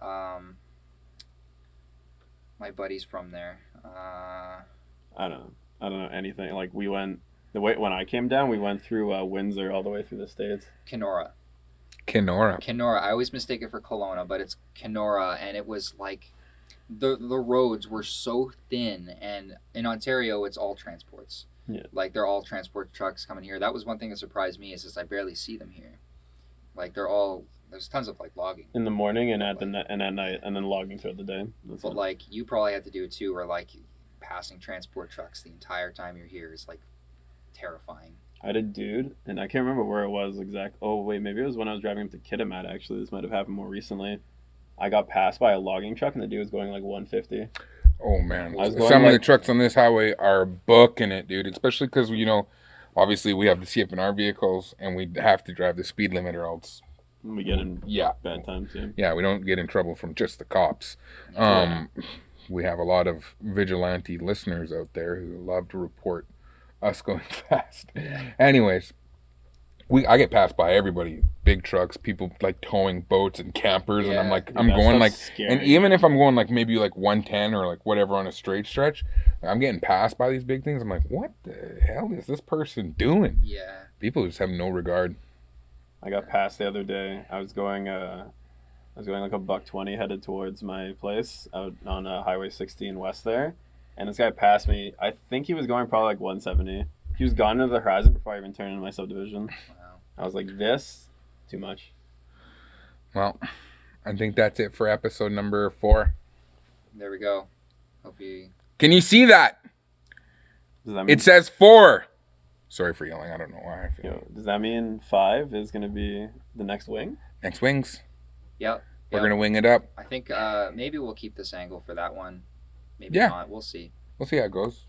My buddy's from there. I don't know anything. Like we went the way when I came down, we went through Windsor all the way through the States. Kenora. Canora. I always mistake it for Kelowna, but it's Kenora, and it was like the roads were so thin, and in Ontario it's all transports. Yeah. Like they're all transport trucks coming here. That was one thing that surprised me is I barely see them here. Like there's tons of like logging. In the morning and at night, and then logging throughout the day. That's But it. like you probably have to do it too, where like passing transport trucks the entire time you're here is like terrifying. I had a dude, and I can't remember where it was exact. Oh wait, maybe it was when I was driving up to Kitimat. Actually, this might have happened more recently. I got passed by a logging truck, and the dude was going like 150. Oh man, I was going, some of the like- trucks on this highway are booking it, dude. Especially because obviously we have the CFNR vehicles, and we have to drive the speed limit, or else We get in yeah, bad times. we don't get in trouble from just the cops. We have a lot of vigilante listeners out there who love to report us going fast. Anyways, I get passed by everybody. Big trucks, people like towing boats and campers, and I'm like, I'm That going stuff's like, scary. and even if I'm going like maybe like 110 or like whatever on a straight stretch, I'm getting passed by these big things. I'm like, what the hell is this person doing? Yeah. People just have no regard. I got passed the other day. I was going like a $120 headed towards my place out on Highway 16 west there, and this guy passed me. I think he was going probably like 170. He was gone into the horizon before I even turned into my subdivision. Wow. I was like, this too much. Well, I think that's it for episode number 4. There we go. Hope you. Can you see that? Does that mean It says 4. Sorry for yelling. I don't know why I feel. does that mean 5 is gonna be the next wing? Next wings. Yep. We're going to wing it up. I think maybe we'll keep this angle for that one. Maybe Yeah. not. We'll see. We'll see how it goes.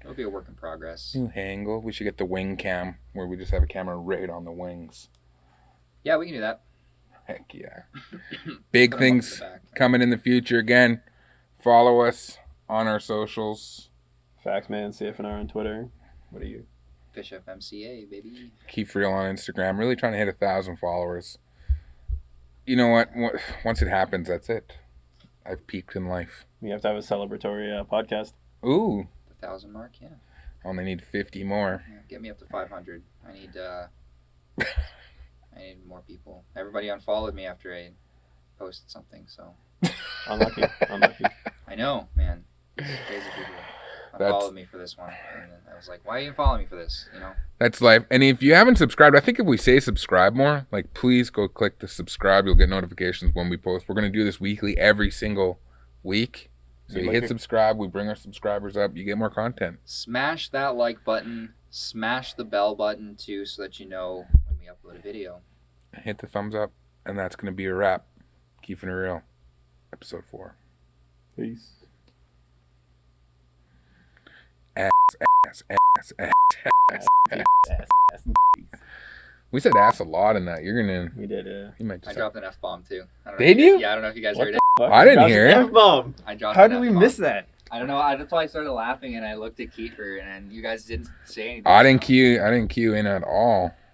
It'll be a work in progress. New angle. We should get the wing cam where we just have a camera right on the wings. Yeah, we can do that. Heck yeah. Big Put 'em up things in the back. coming in the future. Again, follow us on our socials. Faxman, CFNR on Twitter. What are you? Fish FMCA, baby. Keep real on Instagram. Really trying to hit 1,000 followers. You know what? Once it happens, that's it. I've peaked in life. We have to have a celebratory podcast. Ooh. The 1,000 mark, yeah. I only need 50 more. Yeah, get me up to 500. I need more people. Everybody unfollowed me after I posted something, so Unlucky. I know, man. Crazy people That's- unfollowed me for this one, and then I was like, "Why are you following me for this?" That's life. And if you haven't subscribed, I think if we say subscribe more, like please go click the subscribe. You'll get notifications when we post. We're going to do this weekly every single week. So you hit subscribe, we bring our subscribers up, you get more content. Smash that like button. Smash the bell button too, so that you know when we upload a video. Hit the thumbs up, and that's going to be a wrap. Keeping it real. Episode 4. Peace. Ass. We said ass a lot in that. You're going to... We did, yeah. You might I just... dropped an F-bomb too. I don't know Did if you? Yeah, I don't know if you guys What heard the it. fuck? I didn't That was hear an it. F-bomb. I dropped How an did we F-bomb. miss that? I don't know. That's why I started laughing and I looked at Kiefer and you guys didn't say anything. I didn't cue in at all.